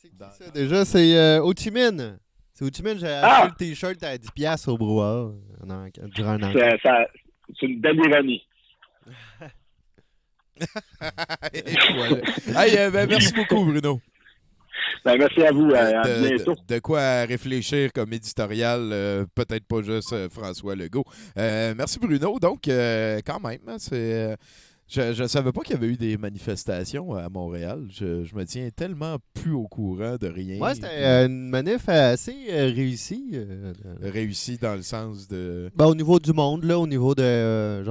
qui ça? Déjà, c'est Ho Chi Minh. C'est Ho Chi Minh, j'ai acheté le T-shirt à 10$ au brouhaha durant un an. C'est une belle ironie. Voilà. Hey, merci beaucoup, Bruno. Ben, merci à vous. À bientôt. De quoi réfléchir comme éditorial, peut-être pas juste François Legault. Merci, Bruno. Donc, quand même, hein, c'est... Je ne savais pas qu'il y avait eu des manifestations à Montréal. Je me tiens tellement plus au courant de rien. Moi, c'était une manif assez réussie. Réussie dans le sens de... Ben, au niveau du monde, là, au niveau de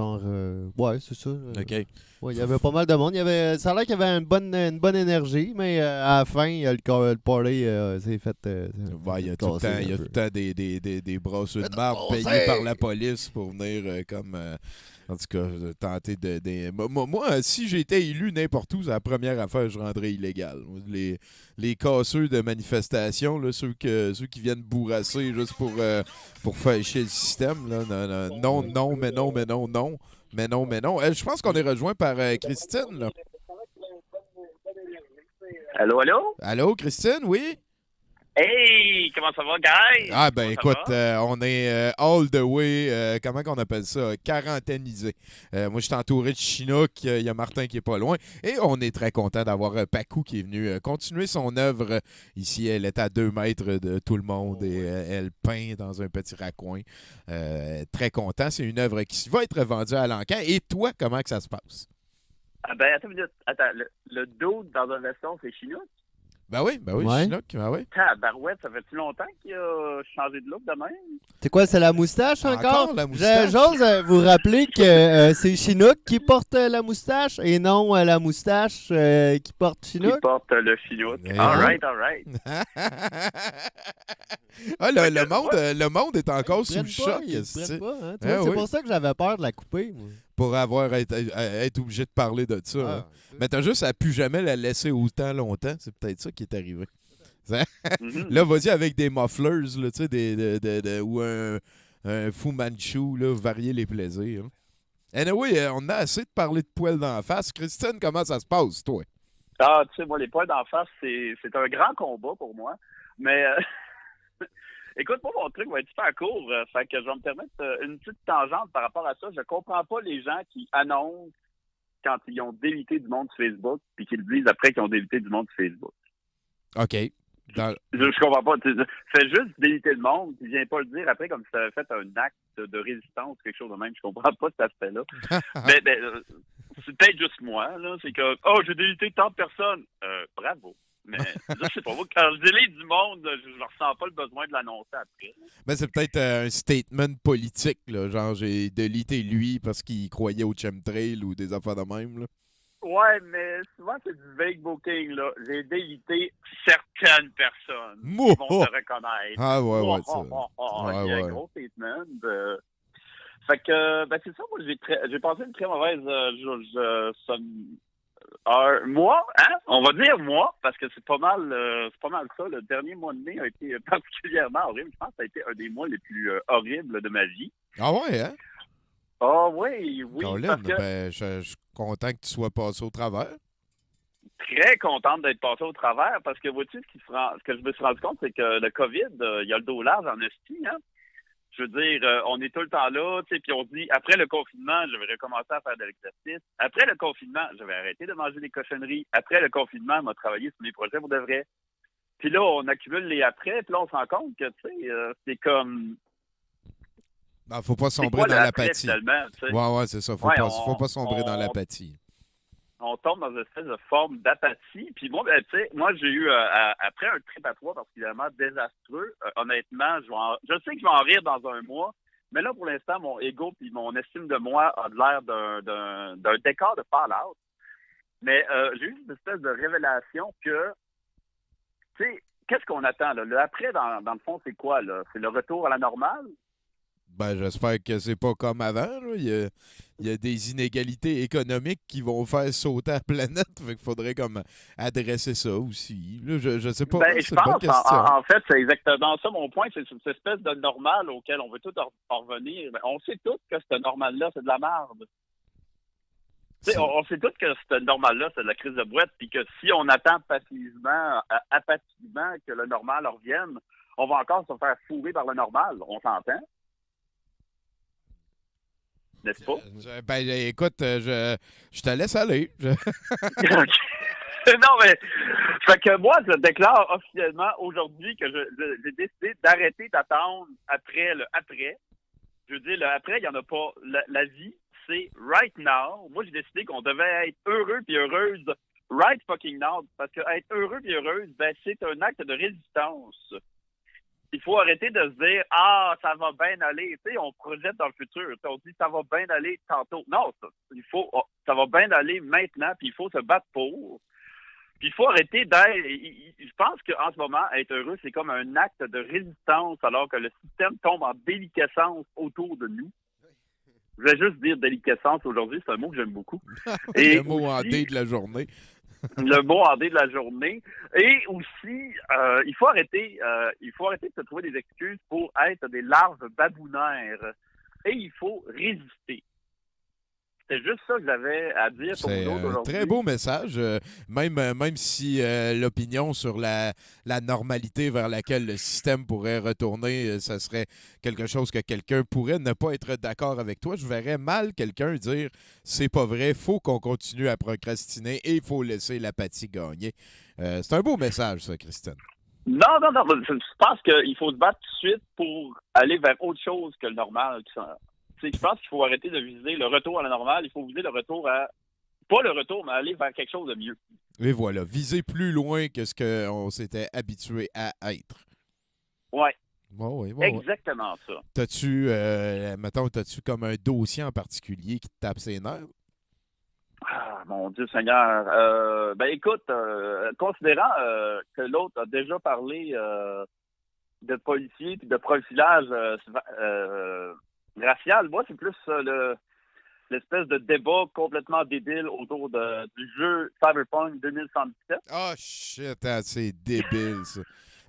ouais, c'est ça. OK. Ouais, il y avait pas mal de monde. Ça a l'air qu'il y avait une bonne énergie, mais à la fin, le party s'est fait. Il y a tout le temps des brasseux de marbre payés par la police pour venir en tout cas, tenter de... Moi, si j'étais élu n'importe où, c'est la première affaire, je rendrais illégal. Les casseux de manifestations, là, ceux qui viennent bourrasser juste pour faire chier le système, là, non. Je pense qu'on est rejoint par Christine, là. Allô? Allô, Christine, oui? Hey! Comment ça va, guys? Ah, ben écoute, on est all the way, comment qu'on appelle ça? Quarantainisé. Moi, je suis entouré de Chinook, il y a Martin qui est pas loin. Et on est très content d'avoir Pacou qui est venu continuer son œuvre. Ici, elle est à 2 mètres de tout le monde et elle peint dans un petit raccoin. Très content. C'est une œuvre qui va être vendue à l'encan. Et toi, comment que ça se passe? Ah ben, attends une minute. Attends, le dude dans un veston, c'est Chinook? Ben oui, ouais. Chinook, ben oui. Tabarouette, ça fait-tu longtemps qu'il a changé de look de même? C'est quoi, c'est la moustache encore? La moustache? J'ose vous rappeler que c'est Chinook qui porte la moustache et non la moustache qui porte Chinook. Qui porte le Chinook. Ouais. All right. Le monde est encore sous le choc. C'est pour ça que j'avais peur de la couper, moi. Pour être obligé de parler de ça. Ah, hein. Mais t'as juste à plus jamais la laisser autant longtemps. C'est peut-être ça qui est arrivé. Là, vas-y avec des mufflers, là, tu sais, ou un Fu Manchu, là, varier les plaisirs. Hein. Anyway, on a assez de parler de poils d'en face. Christine, comment ça se passe, toi? Ah, tu sais, moi, les poils d'en face, c'est un grand combat pour moi. Mais... Écoute, moi, mon truc va être super court. Fait que je vais me permettre une petite tangente par rapport à ça. Je comprends pas les gens qui annoncent quand ils ont délité du monde sur Facebook puis qu'ils le disent après qu'ils ont délité du monde sur Facebook. OK. Je comprends pas. Fais juste déliter le monde puis viens pas le dire après comme si tu avais fait un acte de résistance ou quelque chose de même. Je comprends pas cet aspect-là. mais c'est peut-être juste moi. Là. C'est que, j'ai délité tant de personnes. Bravo. Mais je sais pas, moi, quand je délite du monde, je ne ressens pas le besoin de l'annoncer après. Mais c'est peut-être un statement politique, là, genre j'ai délité lui parce qu'il croyait au chemtrail ou des affaires de même. Là. Ouais, mais souvent c'est du vague booking. Là. J'ai délité certaines personnes qui vont te reconnaître. Ah ouais, Il y a un gros statement. Fait que, c'est ça, moi j'ai passé une très mauvaise... Moi, hein? On va dire moi, parce que c'est pas mal ça. Le dernier mois de mai a été particulièrement horrible. Je pense que ça a été un des mois les plus horribles de ma vie. Ah ouais, hein? Ah oui, Colin, parce que ben, je suis content que tu sois passé au travers. très contente d'être passé au travers, parce que vois-tu, ce que je me suis rendu compte, c'est que le COVID, il y a le dos large en esti, hein? Je veux dire, on est tout le temps là, tu sais, puis on se dit, après le confinement, je vais recommencer à faire de l'exercice. Après le confinement, je vais arrêter de manger des cochonneries. Après le confinement, on va travailler sur mes projets pour de vrai. Puis là, on accumule les après, puis là, on se rend compte que, tu sais, c'est comme... Ben, faut pas C'est sombrer quoi dans l'après, l'apathie. finalement, tu sais? Ouais, c'est ça. Faut pas sombrer dans l'apathie. On tombe dans une espèce de forme d'apathie. Puis moi, ben, tu sais, moi, j'ai eu, après un trip à 3 particulièrement désastreux, honnêtement, je sais que je vais en rire dans un mois, mais là, pour l'instant, mon ego puis mon estime de moi a l'air d'un décor de Fallout. Mais j'ai eu une espèce de révélation que, tu sais, qu'est-ce qu'on attend, là? Le après, dans le fond, c'est quoi, là? C'est le retour à la normale? Ben, j'espère que c'est pas comme avant. Là. Il y a des inégalités économiques qui vont faire sauter la planète. Fait qu'il faudrait comme adresser ça aussi. Là, je sais pas. Ben, c'est je une bonne pense, question. en fait, c'est exactement ça mon point. C'est cette espèce de normal auquel on veut tout en revenir. Ben, on sait tous que ce normal-là, c'est de la merde. Tu sais, on sait tous que ce normal-là, c'est de la crise de boîte, puis que si on attend passivement, apathivement que le normal revienne, on va encore se faire fourrer par le normal. On s'entend? N'est-ce pas? Ben, écoute, je te laisse aller. Non, mais fait que moi, je déclare officiellement aujourd'hui que j'ai décidé d'arrêter d'attendre après le après. Je veux dire, le après, il n'y en a pas. La vie, c'est right now. Moi, j'ai décidé qu'on devait être heureux puis heureuse right fucking now. Parce que être heureux puis heureuse, ben, c'est un acte de résistance. Il faut arrêter de se dire « Ah, ça va bien aller ». Tu sais, on projette dans le futur. On dit « Ça va bien aller tantôt ». Non, ça va bien aller maintenant, puis il faut se battre pour. Puis il faut arrêter d'être... Je pense qu'en ce moment, être heureux, c'est comme un acte de résistance alors que le système tombe en déliquescence autour de nous. Je vais juste dire déliquescence aujourd'hui, c'est un mot que j'aime beaucoup. Et le mot en aussi, D de la journée. le mot en D de la journée. Et aussi, il faut arrêter de se trouver des excuses pour être des larves babounaires. Et il faut résister. C'est juste ça que j'avais à dire pour C'est vous autres un aujourd'hui. très beau message, même si l'opinion sur la normalité vers laquelle le système pourrait retourner, ça serait quelque chose que quelqu'un pourrait ne pas être d'accord avec toi. Je verrais mal quelqu'un dire « c'est pas vrai, faut qu'on continue à procrastiner et il faut laisser l'apathie gagner ». C'est un beau message, ça, Christine. Non. Je pense qu'il faut se battre tout de suite pour aller vers autre chose que le normal. Je pense qu'il faut arrêter de viser le retour à la normale. Il faut viser le retour à... Pas le retour, mais aller vers quelque chose de mieux. Et voilà, viser plus loin que ce qu'on s'était habitué à être. Ouais. Ouais. Exactement ça. T'as-tu comme un dossier en particulier qui te tape ses nerfs? Ah, mon Dieu Seigneur. Ben écoute, considérant que l'autre a déjà parlé de policiers et de profilage racial, moi, c'est plus l'espèce de débat complètement débile autour du jeu Cyberpunk 2077. Ah, shit, c'est débile, ça.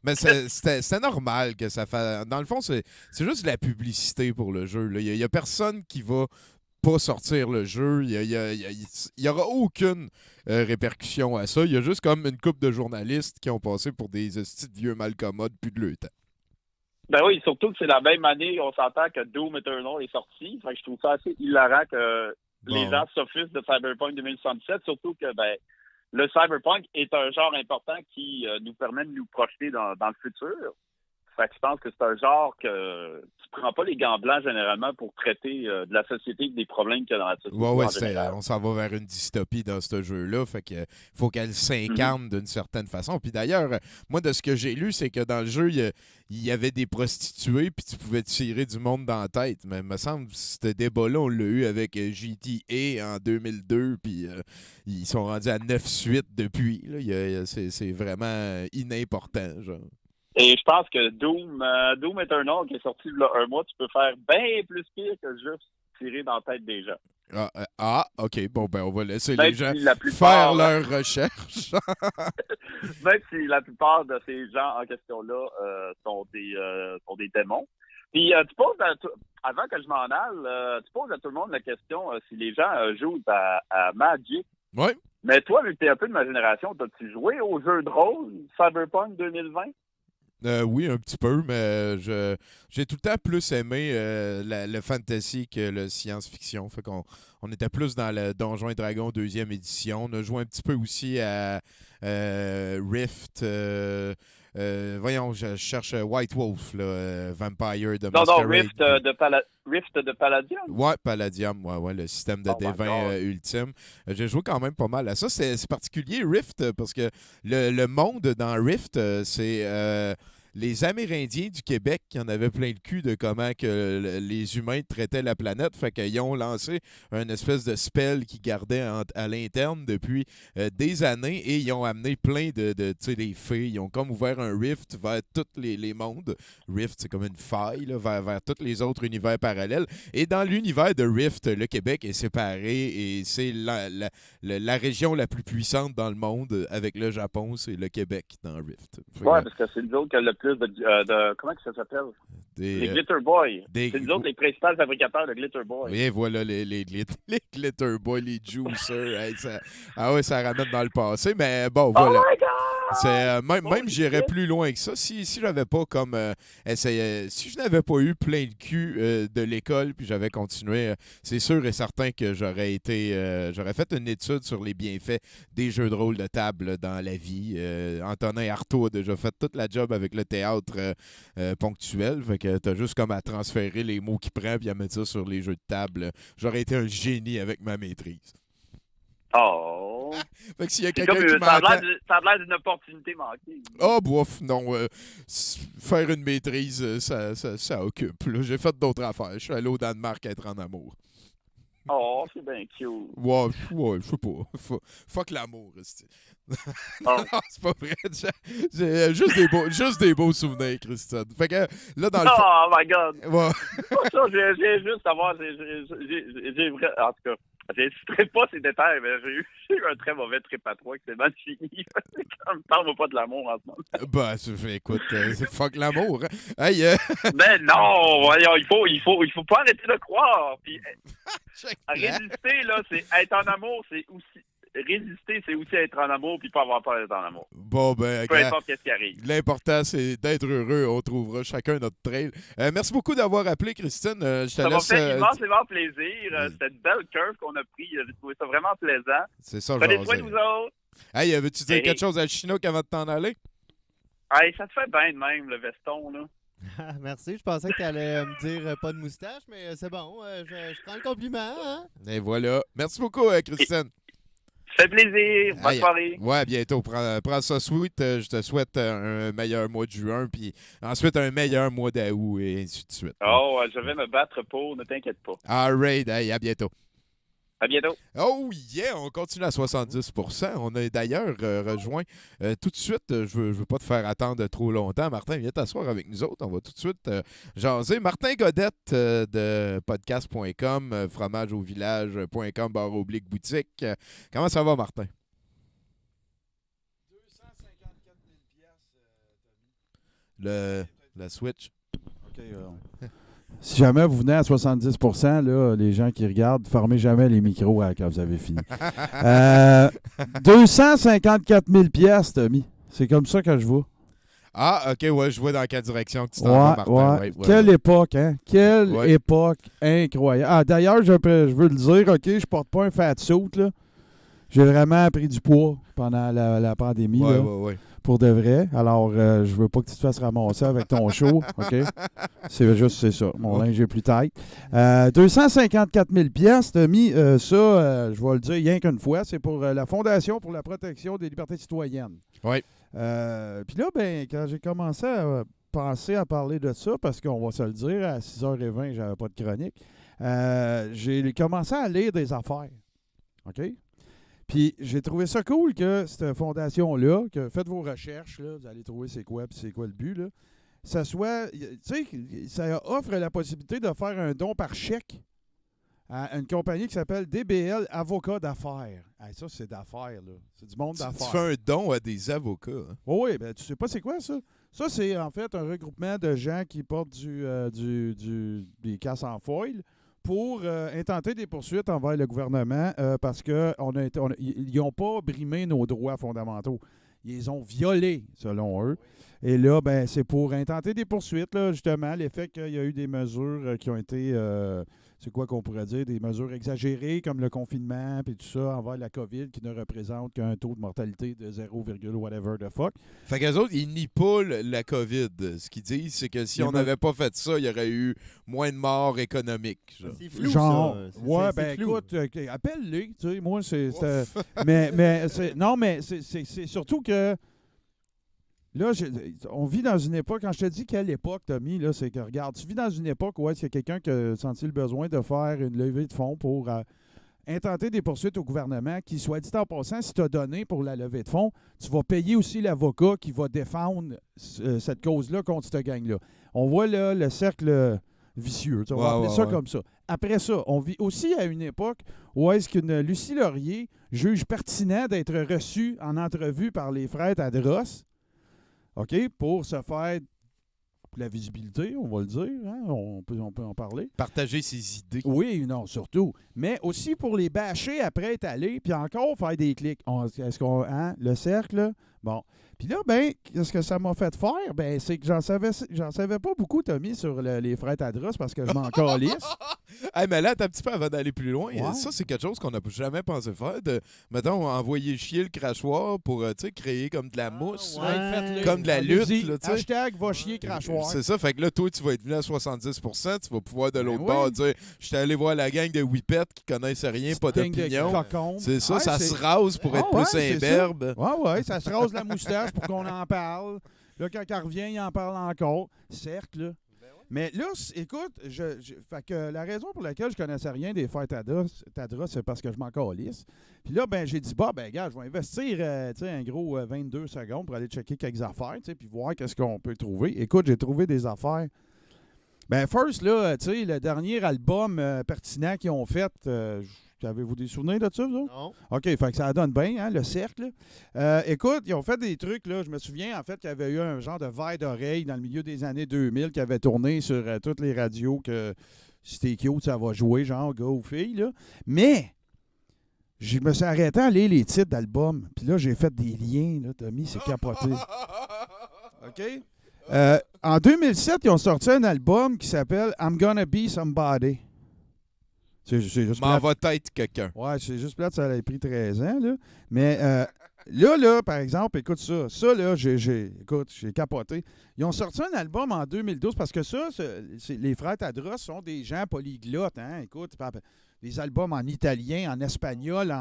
Mais c'était normal que ça fasse... Dans le fond, c'est juste de la publicité pour le jeu. Il y a personne qui va pas sortir le jeu. Il y aura aucune répercussion à ça. Il y a juste comme une couple de journalistes qui ont passé pour des hosties de vieux malcommodes plus de le temps. Ben oui, surtout que c'est la même année, on s'entend que Doom Eternal est sorti. Fait que je trouve ça assez hilarant que les gens s'offusent de Cyberpunk 2077, surtout que le Cyberpunk est un genre important qui nous permet de nous projeter dans le futur. Fait que je pense que c'est un genre que tu prends pas les gants blancs généralement pour traiter de la société et des problèmes qu'il y a dans la société. Ouais, on s'en va vers une dystopie dans ce jeu-là. Fait que faut qu'elle s'incarne d'une certaine façon. Puis d'ailleurs, moi, de ce que j'ai lu, c'est que dans le jeu, il y avait des prostituées, puis tu pouvais tirer du monde dans la tête. Mais il me semble que ce débat-là, on l'a eu avec GTA en 2002, puis ils sont rendus à 9 suites depuis. Là. C'est vraiment inimportant, genre. Et je pense que Doom Eternal, qui est sorti il y a un mois, tu peux faire bien plus pire que juste tirer dans la tête des gens. OK. Bon, ben, on va laisser Même les gens si la faire plupart, leurs recherches. même si la plupart de ces gens en question-là sont des démons. Puis tu poses avant que je m'en aille, tu poses à tout le monde la question si les gens jouent à Magic. Oui. Mais toi, vu que t'es un peu de ma génération, t'as-tu joué au jeu de rôle Cyberpunk 2020? Oui, un petit peu, mais j'ai tout le temps plus aimé le fantasy que le science-fiction. Fait qu'on était plus dans le Donjons et Dragons 2e édition. On a joué un petit peu aussi à Rift. Voyons, je cherche White Wolf, là, Vampire de Masquerade. Rift de Palladium? Ouais, Palladium, ouais, le système de dévin ultime. J'ai joué quand même pas mal à ça. C'est particulier, Rift, parce que le monde dans Rift, c'est les Amérindiens du Québec qui en avaient plein le cul de comment que les humains traitaient la planète. Fait qu'ils ont lancé un espèce de spell qui gardait à l'interne depuis des années et ils ont amené plein de tu sais, les fées. Ils ont comme ouvert un rift vers tous les mondes. Rift, c'est comme une faille là, vers tous les autres univers parallèles. Et dans l'univers de Rift, le Québec est séparé et c'est la région la plus puissante dans le monde avec le Japon, c'est le Québec dans Rift. Ouais, parce que c'est nous autres qui a le plus de comment ça s'appelle? Les Glitter Boys. C'est nous autres les principaux fabricateurs de Glitter Boys. Oui, voilà les Glitter Boys, les Juicers. Ça ramène dans le passé, mais bon, voilà. Oh my God! Même j'irais plus loin que ça. Si j'avais pas comme si je n'avais pas eu plein de cul de l'école puis j'avais continué, c'est sûr et certain que j'aurais fait une étude sur les bienfaits des jeux de rôle de table dans la vie. Antonin Artaud a déjà fait toute la job avec le théâtre ponctuel. Fait que t'as juste comme à transférer les mots qu'il prend puis à mettre ça sur les jeux de table. J'aurais été un génie avec ma maîtrise. Oh! Fait que s'il y a quelqu'un qui ça a l'air d'une opportunité manquée. Oh, bof, non. Faire une maîtrise, ça occupe. Là. J'ai fait d'autres affaires. Je suis allé au Danemark être en amour. Oh, c'est bien cute. Ouais, je sais pas. Fuck l'amour, Oh. Non, c'est pas vrai. J'ai juste des beaux souvenirs, Christine. Fait que là, dans le Oh my God! Ouais. Ça, j'ai juste à voir. J'ai vrai. En tout cas, j'insisterai pas ces détails, mais j'ai eu un très mauvais trip à trois qui s'est mal fini. Ça me parle pas de l'amour en ce moment. Ben, écoute, c'est fuck l'amour. Hein? Hey, Mais non, voyons, il faut pas arrêter de croire. Puis, résister, là, c'est être en amour, c'est aussi. Résister, c'est aussi être en amour puis pas avoir peur d'être en amour. Bon, ben, peu importe ce qui arrive. L'important, c'est d'être heureux. On trouvera chacun notre trail. Merci beaucoup d'avoir appelé, Christine. Ça m'a fait immensément plaisir. C'était une belle curve qu'on a pris. J'ai trouvé ça vraiment plaisant. C'est ça, prenez soin de vous autres. Hey, veux-tu dire quelque chose à Chinook avant de t'en aller? Hey, ça te fait bien de même, le veston, là. Merci, je pensais que tu allais me dire pas de moustache, mais c'est bon, je prends le compliment. Hein? Et voilà. Merci beaucoup, Christine. Ça fait plaisir. Bonne soirée. Ouais, bientôt. Prends ça sweet. Je te souhaite un meilleur mois de juin, puis ensuite un meilleur mois d'août, et ainsi de suite. Oh, je vais me battre pour, ne t'inquiète pas. All right. Hey, à bientôt. À bientôt. Oh yeah, on continue à 70%. On a d'ailleurs rejoint tout de suite, je veux pas te faire attendre trop longtemps. Martin, viens t'asseoir avec nous autres. On va tout de suite jaser. Martin Godette de podcast.com, fromageauvillage.com/boutique. Comment ça va, Martin? 254 000 La Switch. OK. Si jamais vous venez à 70%, là, les gens qui regardent, fermez jamais les micros quand vous avez fini. 254 000 piastres, Tommy. C'est comme ça que je vois. Ah, OK, ouais, je vois dans quelle direction que tu t'en vas, Martin. Ouais. Quelle époque, hein? Quelle époque incroyable. Ah, d'ailleurs, je veux le dire, OK, je porte pas un fat suit, là. J'ai vraiment pris du poids pendant la pandémie. Ouais. Pour de vrai. Alors, je veux pas que tu te fasses ramasser avec ton show, OK? C'est ça. Mon linge est plus tight. 254 000 piastres, t'as mis ça, je vais le dire rien qu'une fois, c'est pour la Fondation pour la protection des libertés citoyennes. Oui. Puis là, ben, quand j'ai commencé à penser à parler de ça, parce qu'on va se le dire, à 6h20, j'avais pas de chronique, j'ai commencé à lire des affaires. OK? Puis j'ai trouvé ça cool que cette fondation-là, que faites vos recherches, là, vous allez trouver c'est quoi puis c'est quoi le but, là, ça soit, tu sais, ça offre la possibilité de faire un don par chèque à une compagnie qui s'appelle DBL Avocats d'affaires. Hey, ça, c'est d'affaires, là. C'est du monde Tu d'affaires. fais un don à des avocats. Hein? Oui, ben, tu sais pas c'est quoi, ça? Ça, c'est en fait un regroupement de gens qui portent des casses en foil pour intenter des poursuites envers le gouvernement parce qu'ils n'ont pas brimé nos droits fondamentaux. Ils les ont violés, selon eux. Et là, ben, c'est pour intenter des poursuites, là, justement, l'effet qu'il y a eu des mesures qui ont été, c'est quoi qu'on pourrait dire, des mesures exagérées comme le confinement et tout ça envers la COVID qui ne représente qu'un taux de mortalité de 0, whatever the fuck. Fait qu'eux autres, ils nient pas la COVID. Ce qu'ils disent, c'est que si on n'avait pas fait ça, il y aurait eu moins de morts économiques. Genre. C'est flou, Genre, ça. ouais, C'est ben flou. écoute, appelle-les, tu sais, moi, mais c'est surtout que là, on vit dans une époque, quand je te dis quelle époque, Tommy, là, c'est que, regarde, tu vis dans une époque où est-ce qu'il y a quelqu'un qui a senti le besoin de faire une levée de fonds pour intenter des poursuites au gouvernement qui, soit dit en passant, si tu as donné pour la levée de fonds, tu vas payer aussi l'avocat qui va défendre cette cause-là contre cette gang-là. On voit là le cercle vicieux, on va appeler ça comme ça. Après ça, on vit aussi à une époque où est-ce qu'une Lucie Laurier juge pertinent d'être reçue en entrevue par les frères Tadros, OK, pour se faire la visibilité, on va le dire, hein? On peut en parler. Partager ses idées. Oui, non, surtout. Mais aussi pour les bâcher après être allé, puis encore faire des clics. Est-ce qu'on, hein, le cercle, là? Bon. Puis là, ben, qu'est-ce que ça m'a fait faire? Ben, c'est que j'en savais pas beaucoup, Tommy, sur les frères Tadros, parce que je m'en calisse. Hey, mais là, un petit peu avant d'aller plus loin, Ouais. ça, c'est quelque chose qu'on n'a jamais pensé faire. De, mettons, envoyer chier le crachoir pour créer comme de la mousse. Faites-le. Comme de la lutte, là, tu sais. Hashtag va chier crachoir. C'est ça, fait que là, toi, tu vas être venu à 70%, tu vas pouvoir de l'autre oui. bord dire « Je suis allé voir la gang de Whippet qui connaissent rien, pas Gang de d'opinion. cocombes. » C'est ça, Ouais, ça se rase pour être ouais, plus c'est imberbe. Ouais, ça se rase la moustache pour qu'on en parle. Là, quand elle revient, il en parle encore. Certes, là. Mais là, écoute, fait que la raison pour laquelle je connaissais rien des frères Tadros, c'est parce que je m'en calisse. Puis là, ben, j'ai dit, ben, gars, je vais investir un gros 22 secondes pour aller checker quelques affaires, puis voir qu'est-ce qu'on peut trouver. Écoute, j'ai trouvé des affaires. Ben, first, là, le dernier album pertinent qu'ils ont fait, avez-vous des souvenirs de ça, vous autres? Non. OK, fait que ça donne bien, hein, le cercle. Écoute, ils ont fait des trucs, là. Je me souviens, en fait, qu'il y avait eu un genre de verre d'oreille dans le milieu des années 2000 qui avait tourné sur toutes les radios que si t'es cute, ça va jouer, genre gars ou fille, là. Mais, je me suis arrêté à lire les titres d'albums. Puis là, j'ai fait des liens, là, Tommy, c'est capoté. OK? En 2007, ils ont sorti un album qui s'appelle I'm Gonna Be Somebody. C'est juste M'en va tête quelqu'un. Ouais, c'est juste plate, ça a pris 13 ans, là. Mais là, par exemple, écoute ça. Ça, là, j'ai capoté. Ils ont sorti un album en 2012 parce que ça, les frères Tadros sont des gens polyglottes, hein. Écoute, des albums en italien, en espagnol,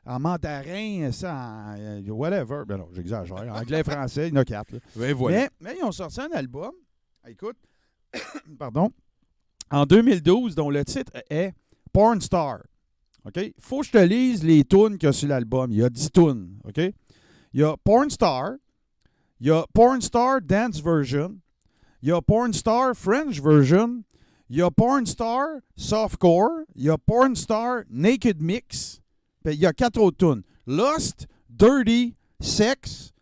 en mandarin, ça, en whatever. Ben non, j'exagère. Anglais, français, il y en a 4, là. Ben voilà. Mais ils ont sorti un album, écoute, pardon, en 2012, dont le titre est Porn Star. OK? Faut que je te lise les tunes qu'il y a sur l'album. Il y a 10 tunes. OK? Il y a Porn Star. Il y a Porn Star Dance Version. Il y a Porn Star French Version. Il y a Porn Star Softcore. Il y a Porn Star Naked Mix. Puis il y a 4 autres tunes. Lust, Dirty, Sex,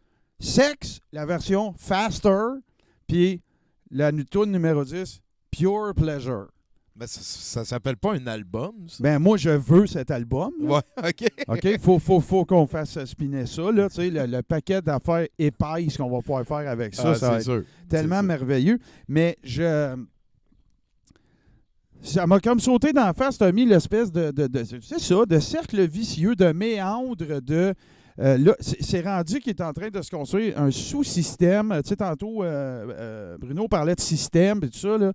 la version Faster. Puis la tune numéro 10, Pure Pleasure. Mais ça s'appelle pas un album, ça? Ben, moi, je veux cet album. Là. Ouais, OK. OK, faut qu'on fasse spinner ça, là. Tu sais, le paquet d'affaires épaisses qu'on va pouvoir faire avec ça, ça va être tellement merveilleux. Mais ça m'a comme sauté d'en face, t'as mis l'espèce c'est ça, de cercle vicieux, de méandre, là, c'est rendu qu'il est en train de se construire un sous-système. Tu sais, tantôt, Bruno parlait de système et tout ça, là.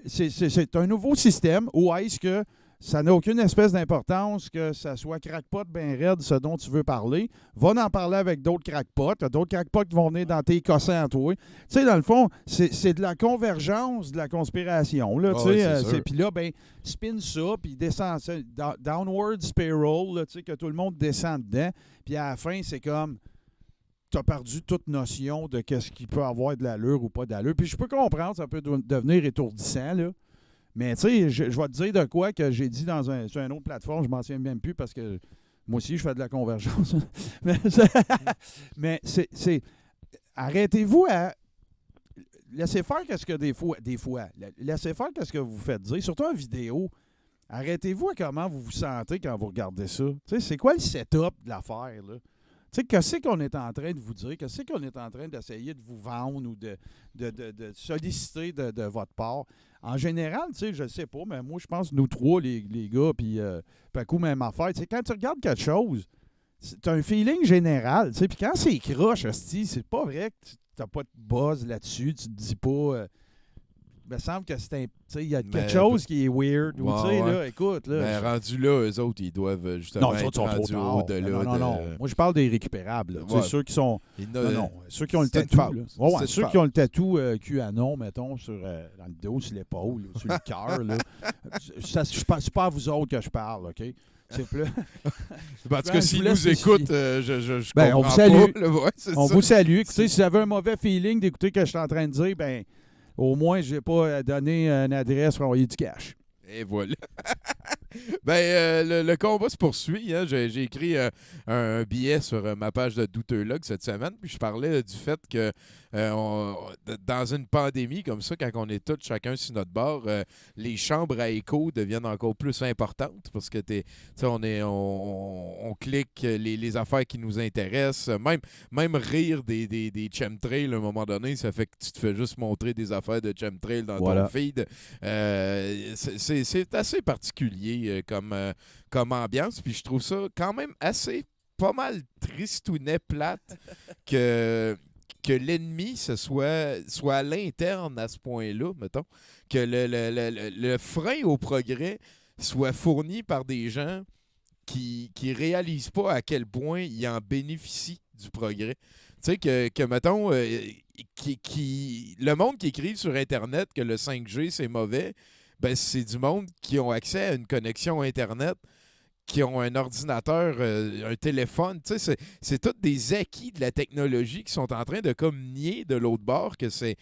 C'est un nouveau système où est-ce que ça n'a aucune espèce d'importance que ça soit crackpot ben raide, ce dont tu veux parler. Va en parler avec d'autres crackpots. D'autres crackpots qui vont venir dans tes cossins à toi. Tu sais, dans le fond, c'est de la convergence de la conspiration. Là, puis là, ben, spin ça, puis descend ça. Downward spiral, là, tu sais, que tout le monde descend dedans. Puis à la fin, c'est comme... tu as perdu toute notion de qu'est-ce qui peut avoir de l'allure ou pas d'allure. Puis je peux comprendre, ça peut devenir étourdissant, là. Mais tu sais, je vais te dire de quoi que j'ai dit sur une autre plateforme, je m'en souviens même plus parce que moi aussi, je fais de la convergence. Mais c'est arrêtez-vous à laissez faire qu'est-ce que des fois, laissez faire qu'est-ce que vous faites dire, surtout en vidéo. Arrêtez-vous à comment vous vous sentez quand vous regardez ça. Tu sais, c'est quoi le setup de l'affaire, là? Tu sais, qu'est-ce qu'on est en train de vous dire? Qu'est-ce qu'on est en train d'essayer de vous vendre ou de solliciter de votre part? En général, tu sais, je ne sais pas, mais moi, je pense que nous trois, les gars, puis Paco, même affaire, tu sais, quand tu regardes quelque chose, tu as un feeling général, tu sais, puis quand c'est croche, hostie, c'est pas vrai que tu n'as pas de buzz là-dessus, tu te dis pas... il me semble que c'est un. Tu sais, il y a quelque chose qui est weird. Ou, tu sais, là, écoute. Là, mais rendu là, eux autres, ils doivent justement non, être rendus au-delà. Non. Moi, je parle des récupérables. Ouais. Ceux qui sont. Ceux qui ont le tatou. Ceux qui ont le tatou QAnon, mettons, dans le dos, sur l'épaule, sur le cœur. C'est pas à vous autres que je parle, OK? C'est plus. Parce que s'ils nous écoutent, je comprends on vous salue. Pas. On vous salue. Écoutez, si vous avez un mauvais feeling d'écouter ce que je suis en train de dire, ben. Au moins, je n'ai pas donné une adresse pour envoyer du cash. Et voilà. Le combat se poursuit. Hein. J'ai écrit un billet sur ma page de Douteux-Log cette semaine, puis je parlais du fait que dans une pandémie comme ça, quand on est tous chacun sur notre bord, les chambres à écho deviennent encore plus importantes parce que on clique les affaires qui nous intéressent. Même rire des chemtrails à un moment donné, ça fait que tu te fais juste montrer des affaires de chemtrail dans ton feed. C'est assez particulier comme ambiance, puis je trouve ça quand même assez pas mal tristounet plate que l'ennemi soit à l'interne à ce point-là, mettons, que le frein au progrès soit fourni par des gens qui réalisent pas à quel point ils en bénéficient du progrès. Tu sais, que mettons, le monde qui écrit sur Internet que le 5G, c'est mauvais, ben c'est du monde qui ont accès à une connexion Internet, qui ont un ordinateur, un téléphone. Tu sais, c'est tous des acquis de la technologie qui sont en train de comme nier de l'autre bord que c'est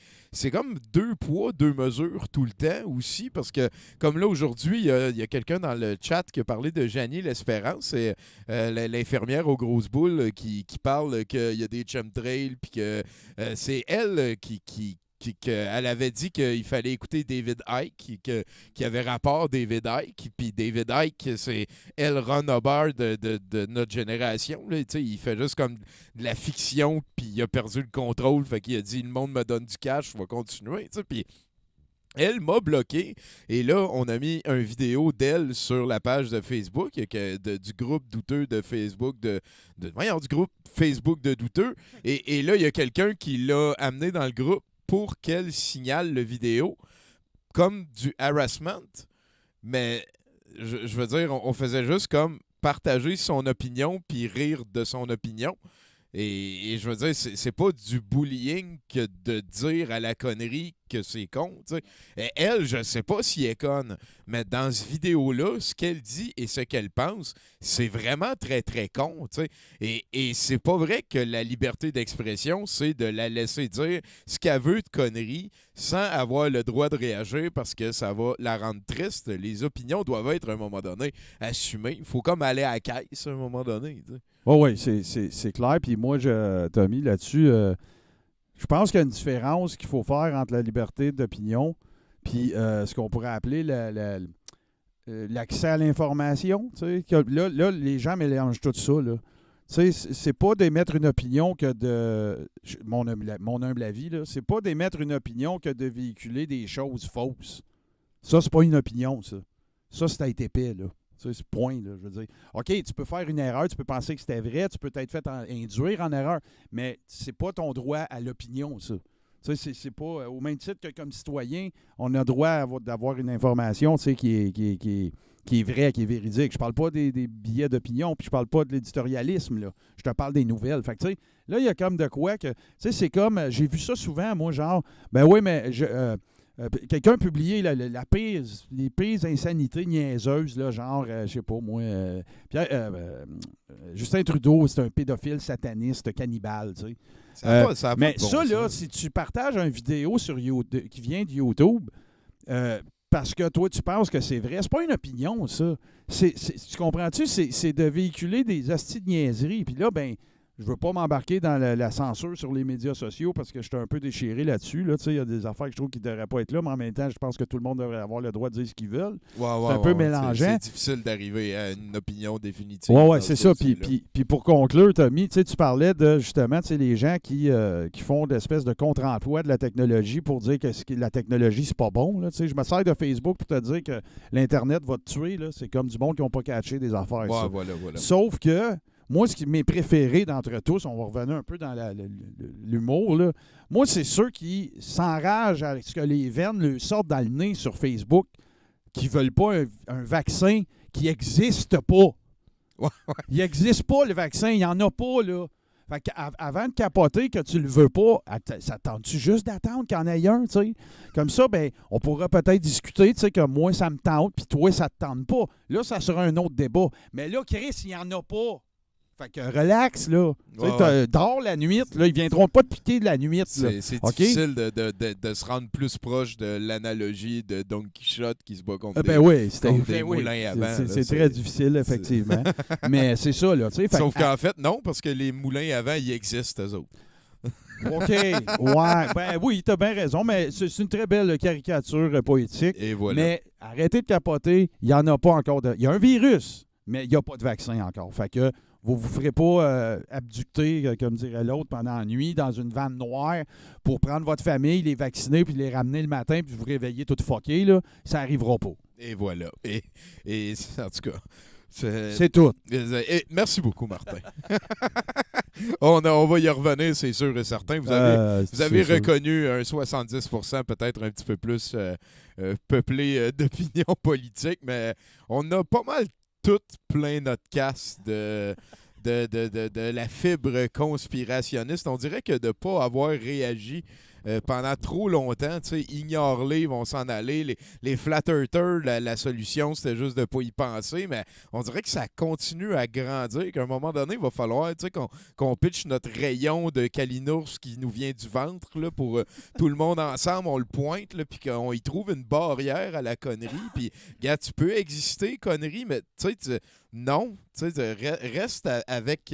comme 2 poids, 2 mesures tout le temps aussi, parce que comme là aujourd'hui, il y a quelqu'un dans le chat qui a parlé de Janie L'Espérance, c'est l'infirmière aux grosses boules qui parle qu'il y a des chemtrails, puis que c'est elle qu'elle avait dit qu'il fallait écouter David Icke, qu'il y avait rapport David Icke, puis David Icke, c'est L. Ron Hubbard de notre génération. Là, il fait juste comme de la fiction, puis il a perdu le contrôle, fait qu'il a dit « Le monde me donne du cash, je vais continuer. » Puis elle m'a bloqué, et là, on a mis une vidéo d'elle sur la page de Facebook, du groupe douteux de Facebook, du groupe Facebook de douteux, et là, il y a quelqu'un qui l'a amené dans le groupe pour qu'elle signale le vidéo comme du harassment. Mais je veux dire, on faisait juste comme partager son opinion puis rire de son opinion. Et je veux dire, c'est pas du bullying que de dire à la connerie que c'est con. T'sais. Et elle, je sais pas si elle est conne, mais dans cette vidéo-là, ce qu'elle dit et ce qu'elle pense, c'est vraiment très, très con. T'sais. Et c'est pas vrai que la liberté d'expression, c'est de la laisser dire ce qu'elle veut de conneries sans avoir le droit de réagir parce que ça va la rendre triste. Les opinions doivent être, à un moment donné, assumées. Il faut comme aller à la caisse, à un moment donné. T'sais. Oui, c'est clair. Puis moi, Tommy, là-dessus, je pense qu'il y a une différence qu'il faut faire entre la liberté d'opinion puis ce qu'on pourrait appeler l'accès à l'information. Là, les gens mélangent tout ça. Là. C'est pas d'émettre une opinion que de... Mon humble avis, là, c'est pas d'émettre une opinion que de véhiculer des choses fausses. Ça, c'est pas une opinion, ça. Ça, c'est à être épais, là. C'est point, là, je veux dire. OK, tu peux faire une erreur, tu peux penser que c'était vrai, tu peux t'être fait induire en erreur, mais c'est pas ton droit à l'opinion, ça. C'est pas... Au même titre que comme citoyen, on a droit d'avoir une information qui est vraie, qui est véridique. Je parle pas des billets d'opinion, puis je parle pas de l'éditorialisme, là. Je te parle des nouvelles. Fait que, tu sais, là, il y a comme de quoi que... Tu sais, c'est comme... J'ai vu ça souvent, moi, genre... Ben oui, mais... quelqu'un a publié les pires insanités niaiseuses, là, genre, je sais pas, moi, Justin Trudeau, c'est un pédophile sataniste cannibale, tu sais. Mais ça, là, si tu partages une vidéo sur YouTube, qui vient de YouTube, parce que toi, tu penses que c'est vrai. C'est pas une opinion, ça. Tu comprends-tu? C'est de véhiculer des astis de niaiseries. Puis là, ben, je veux pas m'embarquer dans la censure sur les médias sociaux parce que je suis un peu déchiré là-dessus. Là. Il y a des affaires que je trouve qui ne devraient pas être là, mais en même temps, je pense que tout le monde devrait avoir le droit de dire ce qu'ils veulent. C'est un peu mélangeant. C'est difficile d'arriver à une opinion définitive. Oui, c'est ça. Puis pour conclure, Tommy, tu parlais de justement les gens qui font d'espèces de contre-emploi de la technologie pour dire que la technologie, c'est pas bon. Là. Je me sers de Facebook pour te dire que l'Internet va te tuer. Là. C'est comme du monde qui n'ont pas catché des affaires. Ouais, ça. Voilà. Sauf que moi, ce qui m'est préféré d'entre tous, on va revenir un peu dans l'humour, là. Moi, c'est ceux qui s'enragent à ce que les veines leur sortent dans le nez sur Facebook, qui ne veulent pas un vaccin qui n'existe pas. Ouais. Il n'existe pas, le vaccin. Il n'y en a pas, là. Fait qu'avant de capoter que tu le veux pas, ça tente-tu juste d'attendre qu'il y en ait un, tu sais? Comme ça, ben, on pourra peut-être discuter, tu sais, que moi, ça me tente, puis toi, ça te tente pas. Là, ça sera un autre débat. Mais là, Chris, il n'y en a pas. Fait que relax, là. Dors la nuit, là. Ils viendront pas te piquer de la nuit. C'est difficile de se rendre plus proche de l'analogie de Don Quichotte qui se bat contre des moulins à vent. C'est très difficile, effectivement. Mais c'est ça, là. Sauf qu'en fait, non, parce que les moulins à vent, ils existent, eux autres. OK. Ouais. Ben oui, t'as bien raison, mais c'est une très belle caricature poétique. Et voilà. Mais arrêtez de capoter. Il n'y en a pas encore. Il y a un virus, mais il n'y a pas de vaccin encore. Fait que vous ne vous ferez pas abducter, comme dirait l'autre, pendant la nuit dans une vanne noire pour prendre votre famille, les vacciner, puis les ramener le matin, puis vous réveiller tout fucké, là. Ça n'arrivera pas. Et voilà. Et en tout cas, c'est tout. Et merci beaucoup, Martin. on va y revenir, c'est sûr et certain. Vous avez reconnu un 70%, peut-être un petit peu plus peuplé d'opinions politiques, mais on a pas mal tout plein notre casse de la fibre conspirationniste. On dirait que de ne pas avoir réagi pendant trop longtemps, ignore-les, ils vont s'en aller. Les flat earthers, la solution, c'était juste de ne pas y penser, mais on dirait que ça continue à grandir, qu'à un moment donné, il va falloir qu'on pitche notre rayon de calinours qui nous vient du ventre là, pour tout le monde ensemble, on le pointe, puis qu'on y trouve une barrière à la connerie. Puis, gars, tu peux exister, connerie, mais non, reste avec...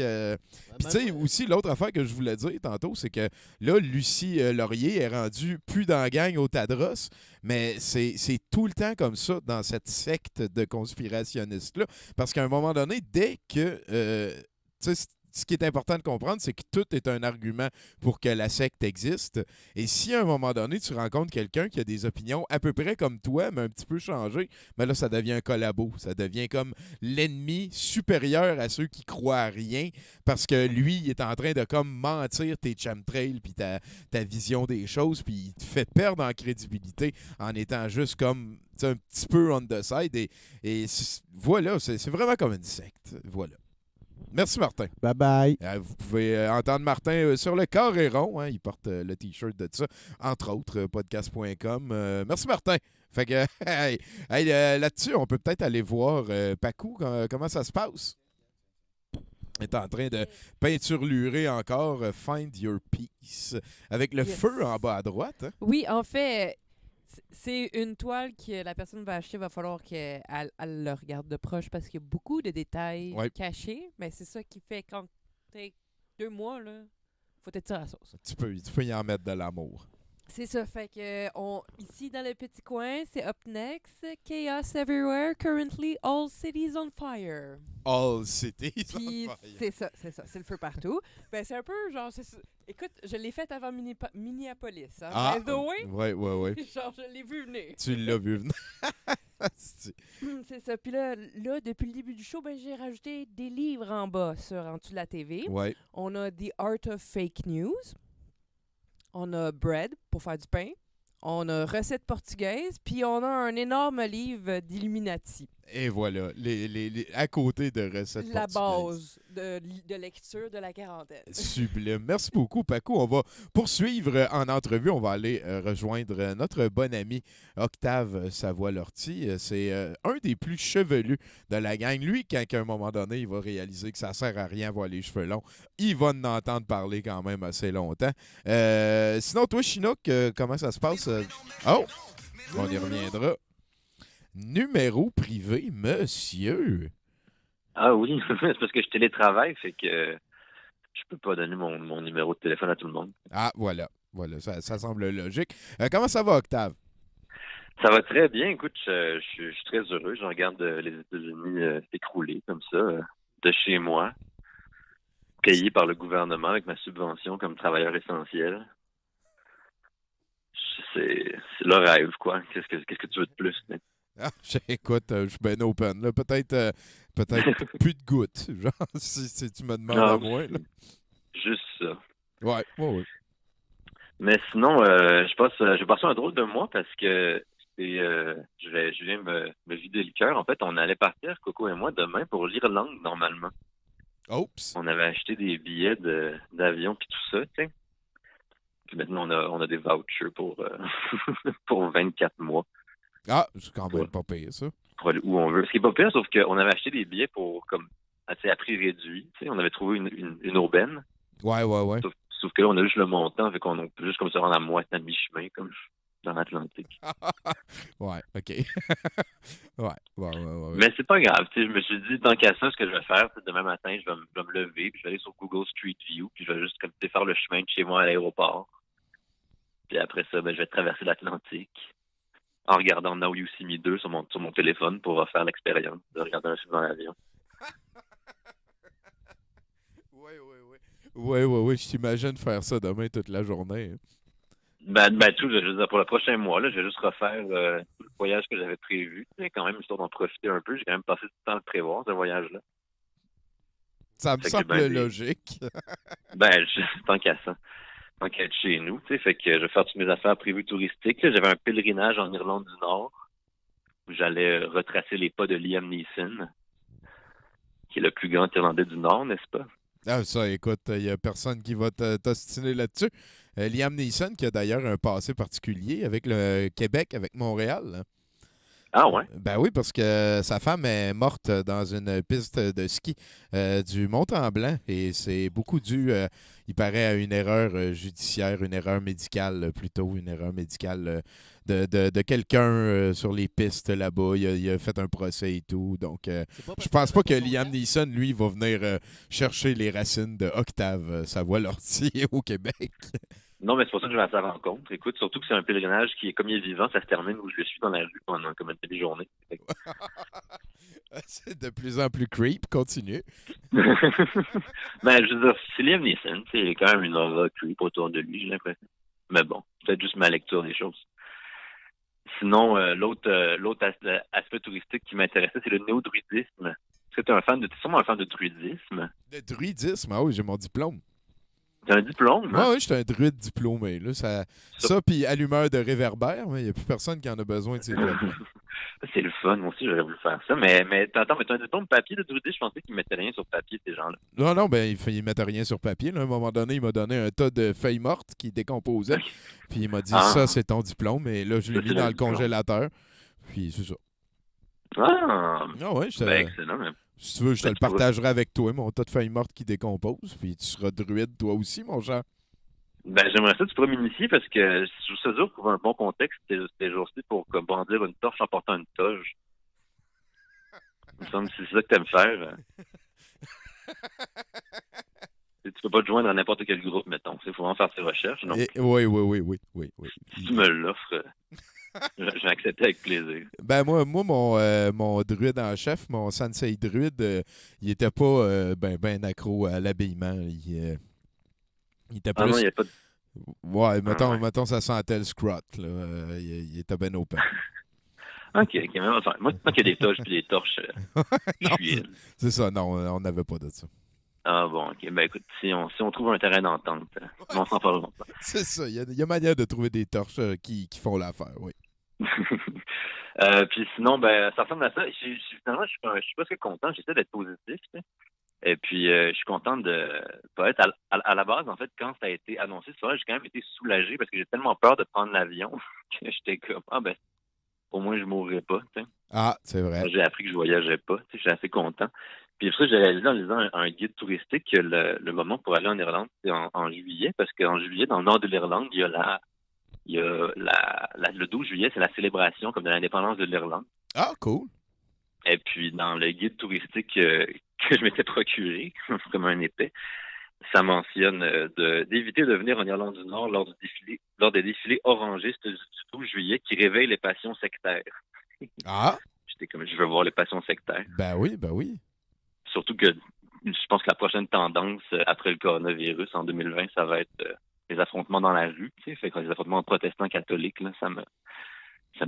Puis tu sais, aussi, l'autre affaire que je voulais dire tantôt, c'est que là, Lucie Laurier est rendue plus dans la gang au Tadros, mais c'est tout le temps comme ça dans cette secte de conspirationnistes-là. Parce qu'à un moment donné, dès que... ce qui est important de comprendre, c'est que tout est un argument pour que la secte existe. Et si à un moment donné, tu rencontres quelqu'un qui a des opinions à peu près comme toi, mais un petit peu changées, mais là, ça devient un collabo. Ça devient comme l'ennemi supérieur à ceux qui croient à rien parce que lui, il est en train de comme mentir tes chemtrails puis ta vision des choses, puis il te fait perdre en crédibilité en étant juste comme un petit peu on the side. Et voilà, c'est vraiment comme une secte. Voilà. Merci, Martin. Bye-bye. Vous pouvez entendre Martin sur le Carré rond. Hein, il porte le T-shirt de ça, entre autres, podcast.com. Merci, Martin. Fait que, là-dessus, on peut peut-être aller voir Pacou, comment ça se passe. Il est en train de peinturlurer encore Find Your Peace avec le feu en bas à droite. Hein? Oui, en fait... C'est une toile que la personne va acheter, il va falloir qu'elle le regarde de proche parce qu'il y a beaucoup de détails cachés. Mais c'est ça qui fait quand t'es 2 mois, là, faut être à la sauce. Tu peux y en mettre de l'amour. C'est ça, fait que ici dans le petit coin, c'est Up Next, Chaos Everywhere, Currently All Cities on Fire. All Cities Puis, on Fire. C'est ça, c'est le feu partout. Ben c'est un peu genre, écoute, je l'ai fait avant Minneapolis, hein. Ah, By the way, ouais. genre je l'ai vu venir. Tu l'as vu venir. C'est ça. Puis là, depuis le début du show, ben, j'ai rajouté des livres en bas en dessous de la TV. Ouais. On a The Art of Fake News. On a Bread pour faire du pain. On a Recettes portugaises. Puis on a un énorme livre d'Illuminati. Et voilà, à côté de Recettes la portugaises. Base de lecture de la quarantaine. Sublime. Merci beaucoup, Paco. On va poursuivre en entrevue. On va aller rejoindre notre bon ami Octave Savoie-Lortie. C'est un des plus chevelus de la gang. Lui, quand à un moment donné, il va réaliser que ça sert à rien avoir les cheveux longs, il va en entendre parler quand même assez longtemps. Sinon, toi, Chinook, comment ça se passe? Oh! On y reviendra. Numéro privé, monsieur. Ah oui, c'est parce que je télétravaille, fait que je peux pas donner mon numéro de téléphone à tout le monde. Ah, voilà. Voilà, ça semble logique. Comment ça va, Octave? Ça va très bien. Écoute, je suis très heureux. Je regarde les États-Unis s'écrouler comme ça, de chez moi, payé par le gouvernement avec ma subvention comme travailleur essentiel. C'est le rêve, quoi. Qu'est-ce que tu veux de plus? Hein? Ah, écoute, je suis bien open. Là. Peut-être plus de gouttes, genre, si tu me demandes à moi. Là. Juste ça. Ouais. Mais sinon, j'ai passé un drôle de mois parce que je viens me vider le cœur. En fait, on allait partir, Coco et moi, demain pour l'Irlande, normalement. Oups! On avait acheté des billets d'avion puis tout ça, tu sais. Puis maintenant, on a des vouchers pour 24 mois. Ah, c'est quand même pas payé, ça. Pour aller où on veut. Ce qui est pas pire, sauf qu'on avait acheté des billets pour, comme, à prix réduit. Tu sais, on avait trouvé une urbaine. Ouais. Sauf que là, on a juste le montant, fait qu'on peut juste comme se rendre à moitié à mi-chemin, comme dans l'Atlantique. Ouais, OK. ouais. Mais c'est pas grave, tu sais, je me suis dit, tant qu'à ça, ce que je vais faire, c'est demain matin, je vais me lever, puis je vais aller sur Google Street View, puis je vais juste comme faire le chemin de chez moi à l'aéroport. Puis après ça, je vais traverser l'Atlantique en regardant Now You See Me 2 sur mon téléphone pour refaire l'expérience de regarder un film dans l'avion. Oui, je t'imagine faire ça demain toute la journée. Tout, je veux dire, pour le prochain mois, là, je vais juste refaire tout le voyage que j'avais prévu. Tu sais, quand même, histoire d'en profiter un peu. J'ai quand même passé du temps à le prévoir, ce voyage-là. Ça me semble logique. Tant qu'à ça. Tant qu'à être chez nous, tu sais, fait que je vais faire toutes mes affaires prévues touristiques. Là, j'avais un pèlerinage en Irlande du Nord où j'allais retracer les pas de Liam Neeson, qui est le plus grand Irlandais du Nord, n'est-ce pas? Ah, ça, écoute, il n'y a personne qui va t'ostiner là-dessus. Liam Neeson, qui a d'ailleurs un passé particulier avec le Québec, avec Montréal. Hein. Ah ouais? Ben oui, parce que sa femme est morte dans une piste de ski du Mont-Tremblant et c'est beaucoup dû, il paraît, à une erreur judiciaire, une erreur médicale plutôt, une erreur médicale de quelqu'un sur les pistes là-bas. Il a fait un procès et tout. Donc, je pense pas que Liam Neeson, lui, va venir chercher les racines de Octave Savoie-Lortie au Québec. Non, mais c'est pour ça que je vais à sa rencontre. Écoute, surtout que c'est un pèlerinage qui est comme il est vivant, ça se termine où je le suis dans la rue pendant comme une demi-journée. C'est de plus en plus creep. Continue. Je veux dire, c'est Liam Neeson. Il y a quand même une aura creep autour de lui, j'ai l'impression. Mais bon, peut-être juste ma lecture des choses. Sinon, l'autre aspect touristique qui m'intéressait, c'est le néo-druidisme. Est-ce que tu es sûrement un fan de druidisme? Le druidisme? Ah oui, j'ai mon diplôme. T'as un diplôme? Hein? Oui, je suis un druide diplômé. Là. Ça puis allumeur de réverbère, il n'y a plus personne qui en a besoin de ces jobs. C'est le fun, moi aussi, j'aurais voulu faire ça. Mais attends, mais t'as un diplôme papier de druidisme? Je pensais qu'ils mettaient rien sur papier, ces gens-là. Non, ils mettent rien sur papier. Là. À un moment donné, il m'a donné un tas de feuilles mortes qui décomposaient. Puis il m'a dit, ça, c'est ton diplôme. Et là, je l'ai mis dans le congélateur. Puis c'est ça. Ah ouais, excellent. Si tu veux, je te le partagerai avec toi, mon tas de feuilles mortes qui décomposent. Puis tu seras druide, toi aussi, mon cher. J'aimerais ça que tu pourrais m'initier parce que je trouve ça dur pour un bon contexte ces jours-ci pour comme brandir une torche en portant une toge. Il me semble que c'est ça que tu aimes faire. Tu peux pas te joindre à n'importe quel groupe, mettons. Il faut vraiment faire ses recherches. Donc, oui. Si tu me l'offres, je vais accepter avec plaisir. Moi, mon druide en chef, mon sensei druide, il était pas ben accro à l'habillement. Il était plus... non, il n'y a pas de... Ouais, mettons, ça sentait le scrot. Là. Il était ben open. OK. Moi, tant qu'il y a des toges et des torches, non, c'est ça. Non, on n'avait pas de ça. Ah bon, OK. Écoute, si on trouve un terrain d'entente, on s'en parle longtemps. C'est ça. Il y a manière de trouver des torches qui font l'affaire, oui. Puis sinon, ça ressemble à ça. Finalement, je suis presque content. J'essaie d'être positif, tu sais. Et puis, je suis content de pas être à la base, en fait, quand ça a été annoncé, j'ai quand même été soulagé parce que j'ai tellement peur de prendre l'avion que j'étais comme, au moins je mourrais pas, tu sais. Ah, c'est vrai. J'ai appris que je voyageais pas, tu sais, j'étais assez content. Puis après ça, j'ai réalisé en lisant un guide touristique que le moment pour aller en Irlande, c'est en juillet, parce qu'en juillet, dans le nord de l'Irlande, il y a le 12 juillet, c'est la célébration comme de l'indépendance de l'Irlande. Ah, cool. Et puis, dans le guide touristique que je m'étais procuré, comme un épais, ça mentionne d'éviter de venir en Irlande du Nord lors des défilés orangistes du 12 juillet qui réveillent les passions sectaires. Ah! J'étais comme, je veux voir les passions sectaires. Ben oui. Surtout que je pense que la prochaine tendance après le coronavirus en 2020, ça va être les affrontements dans la rue. Tu sais, fait que les affrontements protestants catholiques, là, ça me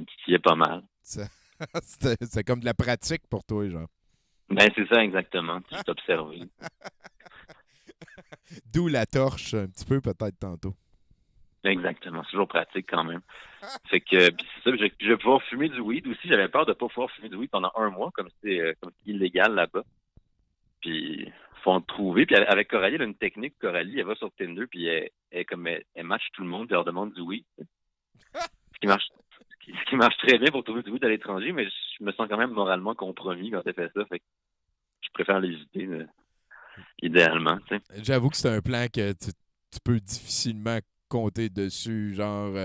titillait pas mal. C'est comme de la pratique pour toi, genre. Ben, c'est ça, exactement. Tu t'observes. D'où la torche, un petit peu, peut-être, tantôt. Exactement. C'est toujours pratique, quand même. Fait que, puis c'est ça, je vais pouvoir fumer du weed aussi. J'avais peur de pas pouvoir fumer du weed pendant 1 mois, comme c'est illégal là-bas. Puis, faut en trouver. Puis, avec Coralie, elle a une technique. Coralie, elle va sur Tinder, puis elle match tout le monde, puis elle leur demande du weed. Ce qui marche très bien pour trouver du weed à l'étranger, mais je me sens quand même moralement compromis quand elle fait ça. Fait que je préfère l'éviter, idéalement, tu sais. J'avoue que c'est un plan que tu peux difficilement compter dessus. Genre,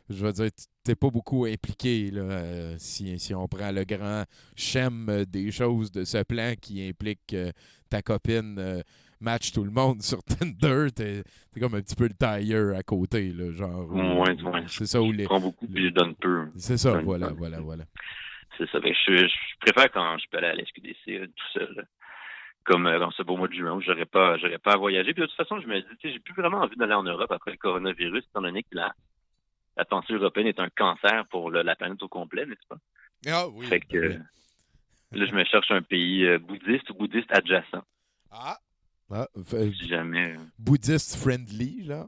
je veux dire, t'es pas beaucoup impliqué là, si on prend le grand schème des choses de ce plan qui implique ta copine match tout le monde sur Tinder. T'es comme un petit peu le tailleur à côté, là, genre. Ouais. C'est ça où les. Je prends beaucoup puis je donne peu. C'est ça, voilà. C'est ça. Ben, je préfère quand je peux aller à la SQDC tout seul. Là. Comme dans ce beau mois de juin où j'aurais pas à voyager. Puis de toute façon, je me dis, j'ai plus vraiment envie d'aller en Europe après le coronavirus, étant donné que la pensée européenne est un cancer pour la planète au complet, n'est-ce pas? Ah oui. Fait que là, je me cherche un pays bouddhiste ou bouddhiste adjacent. Si jamais. Bouddhiste friendly, là.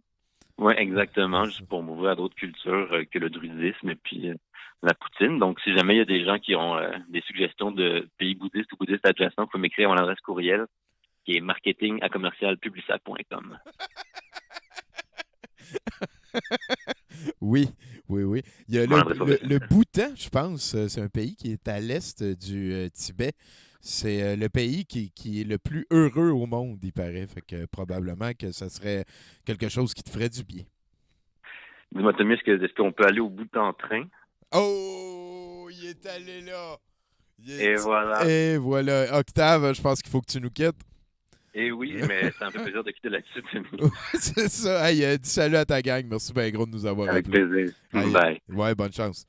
Oui, exactement, juste pour m'ouvrir à d'autres cultures que le druidisme et puis la poutine. Donc, si jamais il y a des gens qui ont des suggestions de pays bouddhistes ou bouddhistes adjacents, vous pouvez m'écrire à mon adresse courriel qui est marketing@commercialpublisac.com. Oui. Il y a le Bhoutan, je pense, c'est un pays qui est à l'est du Tibet. C'est le pays qui est le plus heureux au monde, il paraît. Fait que probablement que ça serait quelque chose qui te ferait du bien. Dis-moi, Tommy, est-ce qu'on peut aller au Bhoutan en train? Oh, il est allé là! Et voilà. Octave, je pense qu'il faut que tu nous quittes. Et oui, mais c'est un peu plaisir de quitter là-dessus, Tommy. C'est ça. Hey, dis salut à ta gang. Merci bien gros de nous avoir appelés. Avec plaisir. Hey, bye. Ouais, bonne chance.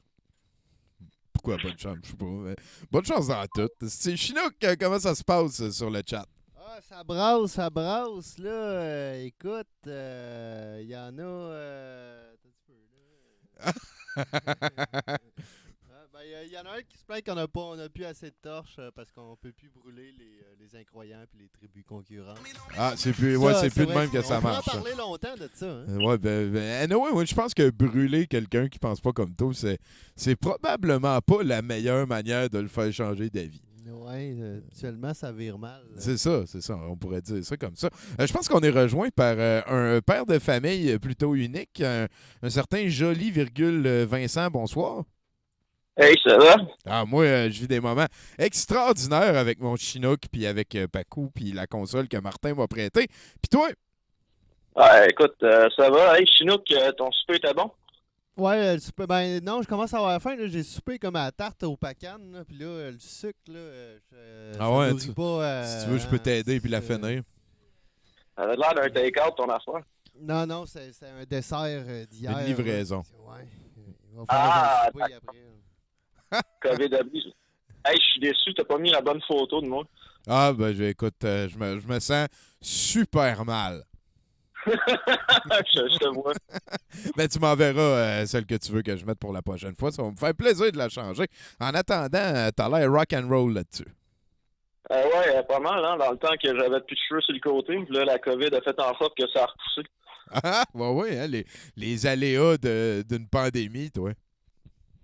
Pourquoi bonne chance? Je sais pas. Mais bonne chance dans tout. C'est Chinook, comment ça se passe sur le chat? Ah, ça brasse, là. Écoute, il y en a... Il y en a un qui se plaint qu'on n'a plus assez de torches parce qu'on peut plus brûler les incroyants et les tribus concurrentes. Ah, c'est plus de même que ça marche. marche. On peut en parler longtemps de ça. Hein? Ouais, anyway, je pense que brûler quelqu'un qui pense pas comme toi, c'est probablement pas la meilleure manière de le faire changer d'avis. Oui, actuellement, ça vire mal. C'est ça, on pourrait dire ça comme ça. Je pense qu'on est rejoint par un père de famille plutôt unique, un certain joli Vincent, bonsoir. Hey, ça va? Ah, moi, je vis des moments extraordinaires avec mon Chinook, puis avec Pacou, puis la console que Martin m'a prêtée. Puis toi? Ouais, écoute, ça va. Hey, Chinook, ton souper était bon? Ouais, le souper, non, je commence à avoir faim. J'ai soupé comme à la tarte au pacane, puis là, le sucre, là, si tu veux, je peux t'aider puis la finir. Ça avait l'air d'un take-out, ton affaire. Non, c'est un dessert d'hier. Une livraison. Ouais. Il va falloir souper après. COVID oblige. Hey, je suis déçu, t'as pas mis la bonne photo de moi. Ah, écoute, je me sens super mal. je te vois. Tu m'enverras celle que tu veux que je mette pour la prochaine fois. Ça va me faire plaisir de la changer. En attendant, t'as l'air rock and roll là-dessus. Ouais, pas mal, hein, dans le temps que j'avais plus de cheveux sur le côté. Puis là, la COVID a fait en sorte que ça a repoussé. Ah, ouais, hein, les aléas d'une pandémie, toi.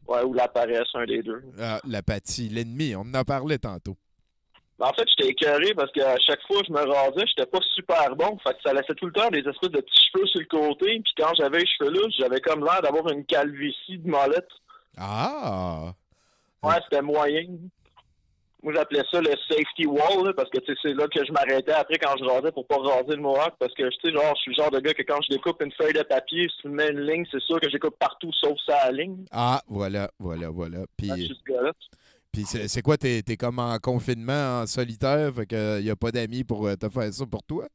Ouais, ou la paresse, un des deux. Ah, l'apathie, l'ennemi, on en a parlé tantôt. En fait, j'étais écœuré parce qu'à chaque fois que je me rasais, j'étais pas super bon. Fait que ça laissait tout le temps des espèces de petits cheveux sur le côté. Puis quand j'avais les cheveux là, j'avais comme l'air d'avoir une calvitie de molette. Ah! Ouais, c'était moyen. Moi, j'appelais ça le safety wall, là, parce que c'est là que je m'arrêtais après quand je rasais pour pas raser le mohawk. Parce que, tu sais, je suis le genre de gars que quand je découpe une feuille de papier, si tu me mets une ligne, c'est sûr que je découpe partout sauf ça à la ligne. Ah, voilà. Puis, je suis ce gars-là. Puis c'est quoi, t'es comme en confinement, en solitaire, fait qu'il n'y a pas d'amis pour te faire ça pour toi?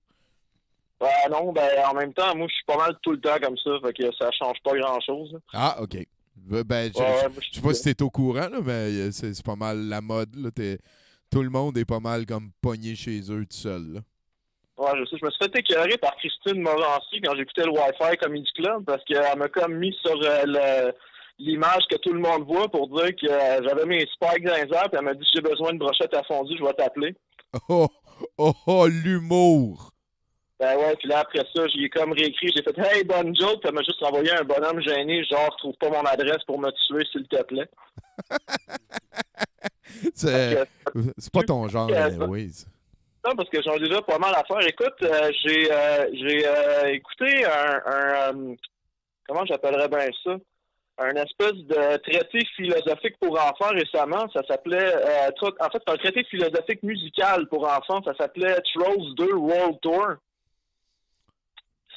Non, en même temps, moi, je suis pas mal tout le temps comme ça, fait que ça change pas grand-chose. Là. Ah, OK. Ben, je sais pas si t'es au courant, là, mais c'est pas mal la mode. Là. Tout le monde est pas mal comme pogné chez eux tout seul. Là. Ouais, je sais. Je me suis fait écœurer par Christine Morancy quand j'écoutais le Wi-Fi Comedy Club parce qu'elle m'a comme mis sur l'image que tout le monde voit pour dire que j'avais mes spikes dans les airs, puis elle m'a dit si j'ai besoin de brochette à fondue, je vais t'appeler. Oh, l'humour! Ben ouais, puis là, après ça, j'ai comme réécrit, j'ai fait « Hey, bonne joke », puis elle m'a juste envoyé un bonhomme gêné, genre « Trouve pas mon adresse pour me tuer, s'il te plaît. » C'est pas ton genre, oui. Non, parce que j'en ai déjà pas mal à faire. Écoute, j'ai écouté un comment j'appellerais bien ça? Un espèce de traité philosophique pour enfants récemment. Ça s'appelait... en fait, c'est un traité philosophique musical pour enfants. Ça s'appelait Trolls 2 World Tour.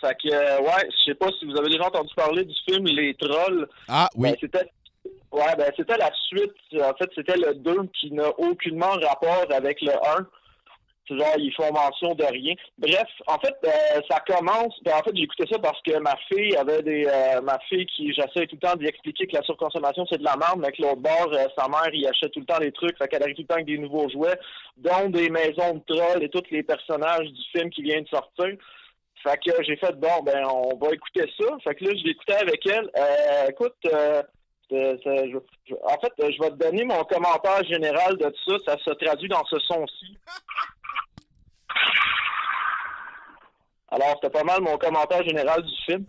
Fait que, ouais, je sais pas si vous avez déjà entendu parler du film Les Trolls. Ah, oui. C'était la suite. En fait, c'était le 2 qui n'a aucunement rapport avec le 1. C'est genre, ils font mention de rien. Bref, en fait, ça commence... en fait, j'ai écouté ça parce que ma fille avait ma fille qui, j'essaie tout le temps d'y expliquer que la surconsommation, c'est de la merde, mais que l'autre bord, sa mère, il achète tout le temps des trucs. Fait qu'elle arrive tout le temps avec des nouveaux jouets, dont des maisons de trolls et tous les personnages du film qui vient de sortir. Fait que j'ai fait, on va écouter ça. Fait que là, je l'écoutais avec elle. Écoute, en fait, je vais te donner mon commentaire général de tout ça. Ça se traduit dans ce son-ci. Alors, c'était pas mal mon commentaire général du film.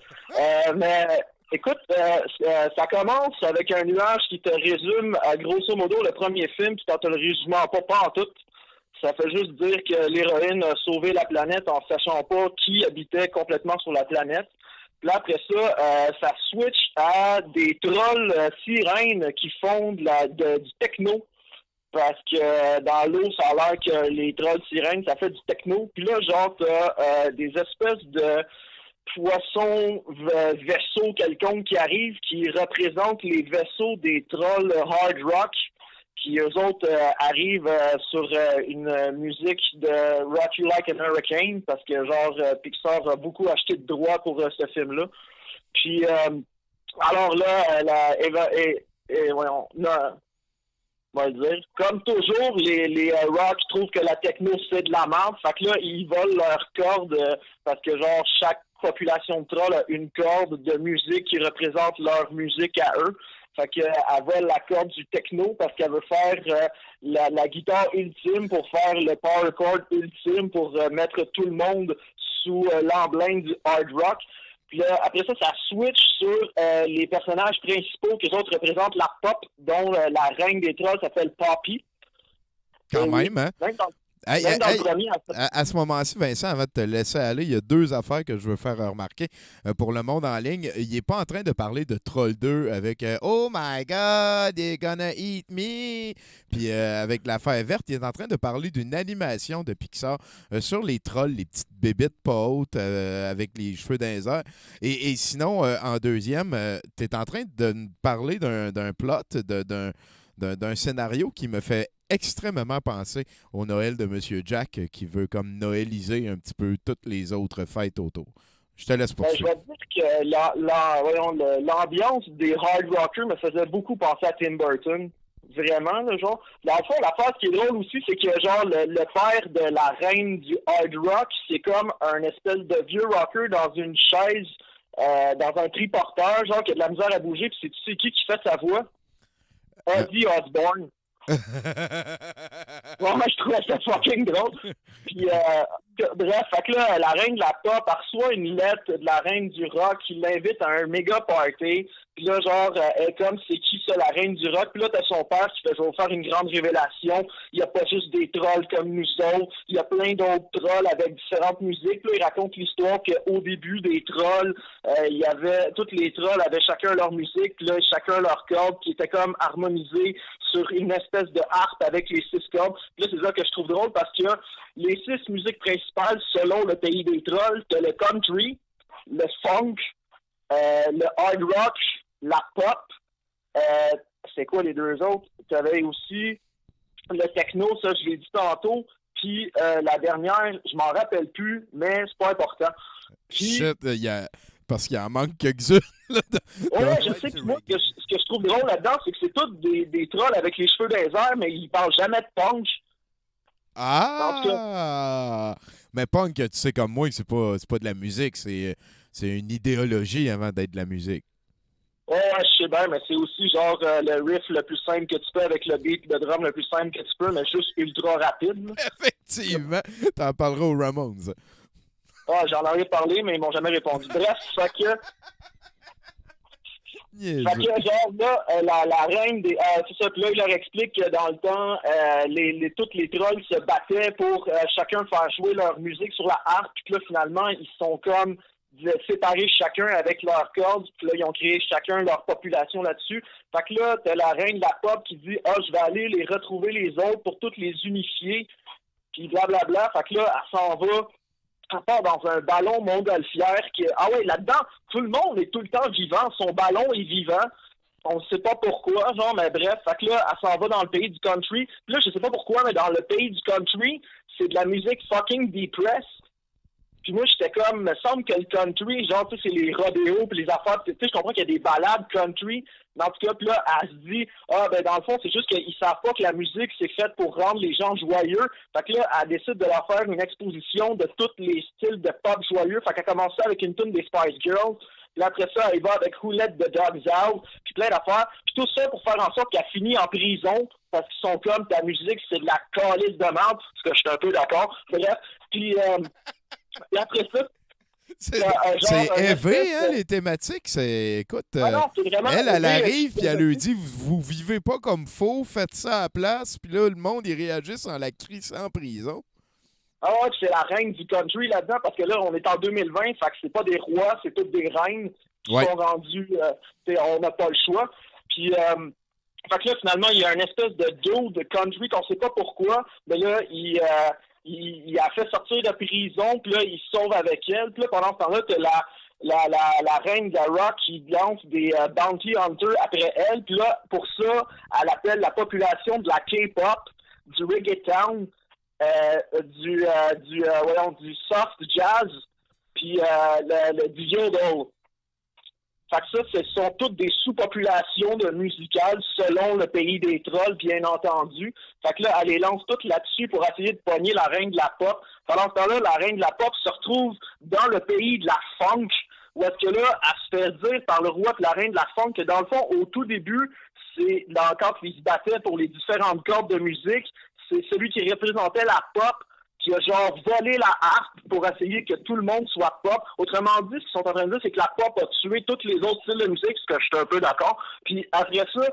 Mais écoute, ça commence avec un nuage qui te résume, à grosso modo, le premier film, qui t'en te le résume pas en tout. Ça fait juste dire que l'héroïne a sauvé la planète en sachant pas qui habitait complètement sur la planète. Puis là, après ça, ça switch à des trolls sirènes qui font du techno. Parce que dans l'eau, ça a l'air que les trolls sirènes, ça fait du techno. Puis là, genre, t'as des espèces de poissons vaisseaux quelconques qui arrivent, qui représentent les vaisseaux des trolls hard rock, qui eux autres arrivent sur une musique de Rock You Like an Hurricane, parce que genre Pixar a beaucoup acheté de droits pour ce film-là. Puis alors là, voyons, on va le dire. Comme toujours, les rock trouvent que la techno, c'est de la merde. Fait que là, ils volent leur corde parce que, genre, chaque population de trolls a une corde de musique qui représente leur musique à eux. Fait qu'elle vole la corde du techno parce qu'elle veut faire la guitare ultime pour faire le power chord ultime pour mettre tout le monde sous l'emblème du hard rock. Puis là, après ça, ça switch sur les personnages principaux qui autres représentent la pop, dont la reine des trolls s'appelle Poppy. Quand même, hein? Même dans le premier, en fait. À ce moment-ci, Vincent, avant de te laisser aller, il y a deux affaires que je veux faire remarquer pour le monde en ligne. Il n'est pas en train de parler de Troll 2 avec Oh my God, they're gonna eat me. Puis avec l'affaire verte, il est en train de parler d'une animation de Pixar sur les trolls, les petites bébites pas hautes avec les cheveux dans les airs. Et sinon, en deuxième, tu es en train de parler d'un plot, d'un scénario qui me fait extrêmement penser au Noël de Monsieur Jack qui veut comme noëliser un petit peu toutes les autres fêtes autour. Je te laisse poursuivre. Je vais te dire que l'ambiance des hard rockers me faisait beaucoup penser à Tim Burton. Vraiment, là, genre. Dans le fond, l'affaire qui est drôle aussi, c'est que genre le père de la reine du hard rock, c'est comme un espèce de vieux rocker dans une chaise, dans un triporteur, genre qui a de la misère à bouger, puis tu sais qui fait sa voix? Ozzy Osbourne. Moi, je trouvais ça fucking drôle. Puis, bref, fait que là, la reine de la pop reçoit une lettre de la reine du rock qui l'invite à un méga party. Puis là, genre, elle est comme, c'est qui ça, la reine du rock? Puis là, t'as son père qui fait, je vais vous faire une grande révélation. Il n'y a pas juste des trolls comme nous autres. Il y a plein d'autres trolls avec différentes musiques. Puis là, il raconte l'histoire qu'au début des trolls, tous les trolls avaient chacun leur musique. Puis là, chacun leur corde qui était comme harmonisée sur une espèce de harpe avec les 6 cordes. Puis là, c'est ça que je trouve drôle parce que les 6 musiques principales selon le pays des trolls, t'as le country, le funk, le hard rock, la pop, c'est quoi les deux autres? t'avais aussi le techno, ça, je l'ai dit tantôt. Puis la dernière, je m'en rappelle plus, mais c'est pas important. Puis, Shit, parce qu'il en manque quelques-uns. Ouais, je sais que moi, ce que je trouve drôle là-dedans, c'est que c'est tous des trolls avec les cheveux dans les airs, mais ils parlent jamais de punch. Ah! Mais punk, tu sais comme moi que c'est pas de la musique, c'est une idéologie avant d'être de la musique. Ouais, je sais bien, mais c'est aussi genre le riff le plus simple que tu peux avec le beat de drum le plus simple que tu peux, mais juste ultra rapide. Là. Effectivement! T'en parleras aux Ramones. Ah, j'en aurais parlé, mais ils m'ont jamais répondu. Bref, fait que... Yes. Fait que, genre, là, la reine des... c'est ça, puis là, il leur explique que dans le temps, tous les trolls se battaient pour chacun faire jouer leur musique sur la harpe, puis là, finalement, ils sont comme séparés chacun avec leurs cordes, puis là, ils ont créé chacun leur population là-dessus. Fait que là, t'as la reine de la pop qui dit « Ah, je vais aller les retrouver les autres pour toutes les unifier », puis blablabla. Fait que là, elle s'en va... Elle part dans un ballon montgolfière qui est... Ah ouais, là-dedans, tout le monde est tout le temps vivant. Son ballon est vivant. On ne sait pas pourquoi, genre, mais bref. Fait que là, elle s'en va dans le pays du country. Puis là, je sais pas pourquoi, mais dans le pays du country, c'est de la musique fucking depressed. Puis moi, j'étais comme, me semble que le country, genre, tu sais, c'est les rodéos puis les affaires. Tu sais, je comprends qu'il y a des balades country. Mais en tout cas, puis là, elle se dit, ah, ben, dans le fond, c'est juste qu'ils savent pas que la musique, c'est faite pour rendre les gens joyeux. Fait que là, elle décide de leur faire une exposition de tous les styles de pop joyeux. Fait qu'elle commence ça avec une tune des Spice Girls. Puis après ça, elle va avec Who Let the Dogs Out, puis plein d'affaires. Puis tout ça pour faire en sorte qu'elle finit en prison, parce qu'ils sont comme, ta musique, c'est de la calice de merde, parce que je suis un peu d'accord. Bref, puis après ça... C'est élevé, hein, les thématiques. Écoute, non, c'est vraiment elle élevé, arrive puis elle lui dit vous vivez pas comme faux, faites ça à la place. Puis là, le monde, ils réagissent en la crissant en prison. Ah ouais, c'est la reine du country là-dedans, parce que là, on est en 2020, fait que c'est pas des rois, c'est toutes des reines qui sont rendues, on n'a pas le choix. Puis, fait que là, finalement, il y a une espèce de dude de country qu'on sait pas pourquoi, mais là, il a fait sortir de prison, puis là, il se sauve avec elle. Puis là, pendant ce temps-là, t'as la reine de la rock qui lance des bounty hunters après elle. Puis là, pour ça, elle appelle la population de la K-pop, du reggaeton, du soft jazz, puis du yodel. Fait que ça, ce sont toutes des sous-populations de musicales selon le pays des trolls, bien entendu. Fait que là, elle les lance toutes là-dessus pour essayer de pogner la reine de la pop. Pendant ce temps-là, la reine de la pop se retrouve dans le pays de la funk, où est-ce que là, elle se fait dire par le roi de la reine de la funk que dans le fond, au tout début, c'est quand ils se battaient pour les différentes cordes de musique, c'est celui qui représentait la pop qui a genre volé la harpe pour essayer que tout le monde soit pop. Autrement dit, ce qu'ils sont en train de dire, c'est que la pop a tué tous les autres styles de musique, ce que je suis un peu d'accord. Puis après ça,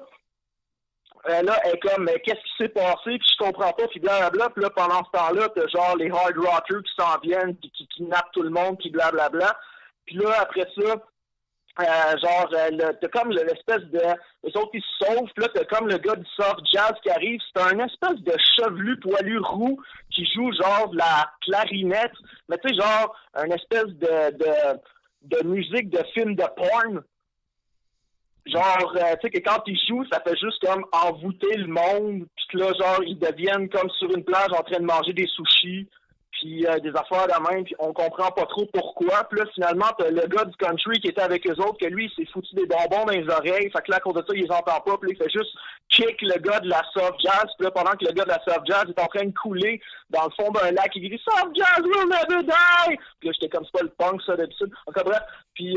là, elle est comme, mais qu'est-ce qui s'est passé? Puis je comprends pas, puis blablabla. Puis là, pendant ce temps-là, t'as genre les hard rockers qui s'en viennent, puis qui kidnappent tout le monde, puis blablabla. Puis là, après ça, t'as comme l'espèce de... Les autres, ils se sauvent, puis là, t'as comme le gars du soft jazz qui arrive. C'est un espèce de chevelu poilu roux qui joue genre de la clarinette, mais tu sais, genre, un espèce de musique de film de porn. Genre, tu sais, que quand ils jouent, ça fait juste comme envoûter le monde, puis que là, genre, ils deviennent comme sur une plage en train de manger des sushis, puis des affaires de même, puis on comprend pas trop pourquoi. Puis là, finalement, t'as le gars du country qui était avec eux autres, que lui, il s'est foutu des bonbons dans les oreilles, fait que là, à cause de ça, il les entend pas, puis là, il fait juste kick le gars de la soft jazz, puis là, pendant que le gars de la soft jazz est en train de couler dans le fond d'un lac, il crie « Soft jazz will never die! » Puis là, j'étais comme, c'est pas le punk, ça, d'habitude. Encore bref, puis...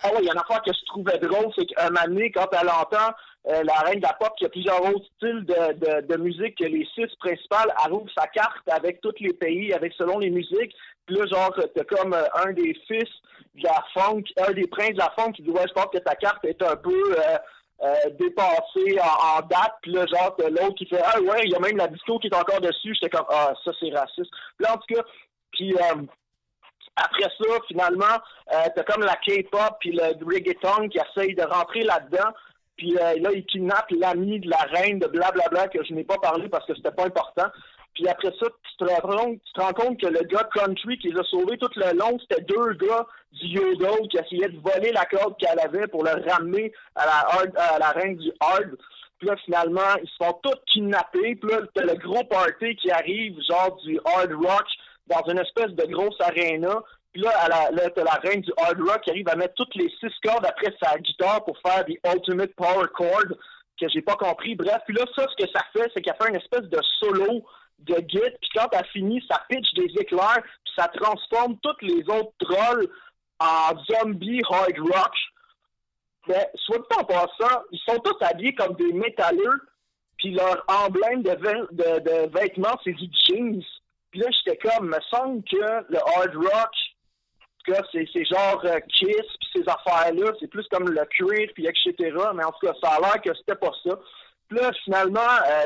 Ah ouais, il y a une affaire que je trouvais drôle, c'est qu'un moment donné, quand elle entend la reine de la pop, qui a plusieurs autres styles de musique que les 6 principales, elle ouvre sa carte avec tous les pays, avec selon les musiques. Puis là, genre, t'as comme un des fils de la funk, un des princes de la funk qui dit « Ouais, je pense que ta carte est un peu dépassée en date. » Puis là, genre, t'as l'autre qui fait « Ah ouais, il y a même la disco qui est encore dessus. » J'étais comme « Ah, ça, c'est raciste. » Puis là, en tout cas, puis... après ça, finalement, t'as comme la K-pop puis le reggaeton qui essaye de rentrer là-dedans. Puis là, ils kidnappent l'ami de la reine de blablabla que je n'ai pas parlé parce que c'était pas important. Puis après ça, tu te rends compte que le gars country qui les a sauvés tout le long, c'était 2 gars du yodel qui essayaient de voler la corde qu'elle avait pour le ramener à la reine du hard. Puis Puis là, finalement, ils se font tous kidnapper. Puis là, t'as le gros party qui arrive, genre du hard rock, dans une espèce de grosse aréna. Puis là, t'as la reine du hard rock qui arrive à mettre toutes les 6 cordes après sa guitare pour faire des ultimate power chords que j'ai pas compris. Bref, puis là, ça, ce que ça fait, c'est qu'elle fait une espèce de solo de git. Puis quand elle finit, ça pitch des éclairs, puis ça transforme tous les autres trolls en zombies hard rock. Mais, soit dit en passant, ils sont tous habillés comme des métalleux, puis leur emblème de vêtements, c'est du jeans. Puis là, j'étais comme, me semble que le hard rock, c'est genre Kiss, puis ces affaires-là, c'est plus comme le cuir, puis etc. Mais en tout cas, ça a l'air que c'était pas ça. Puis là, finalement,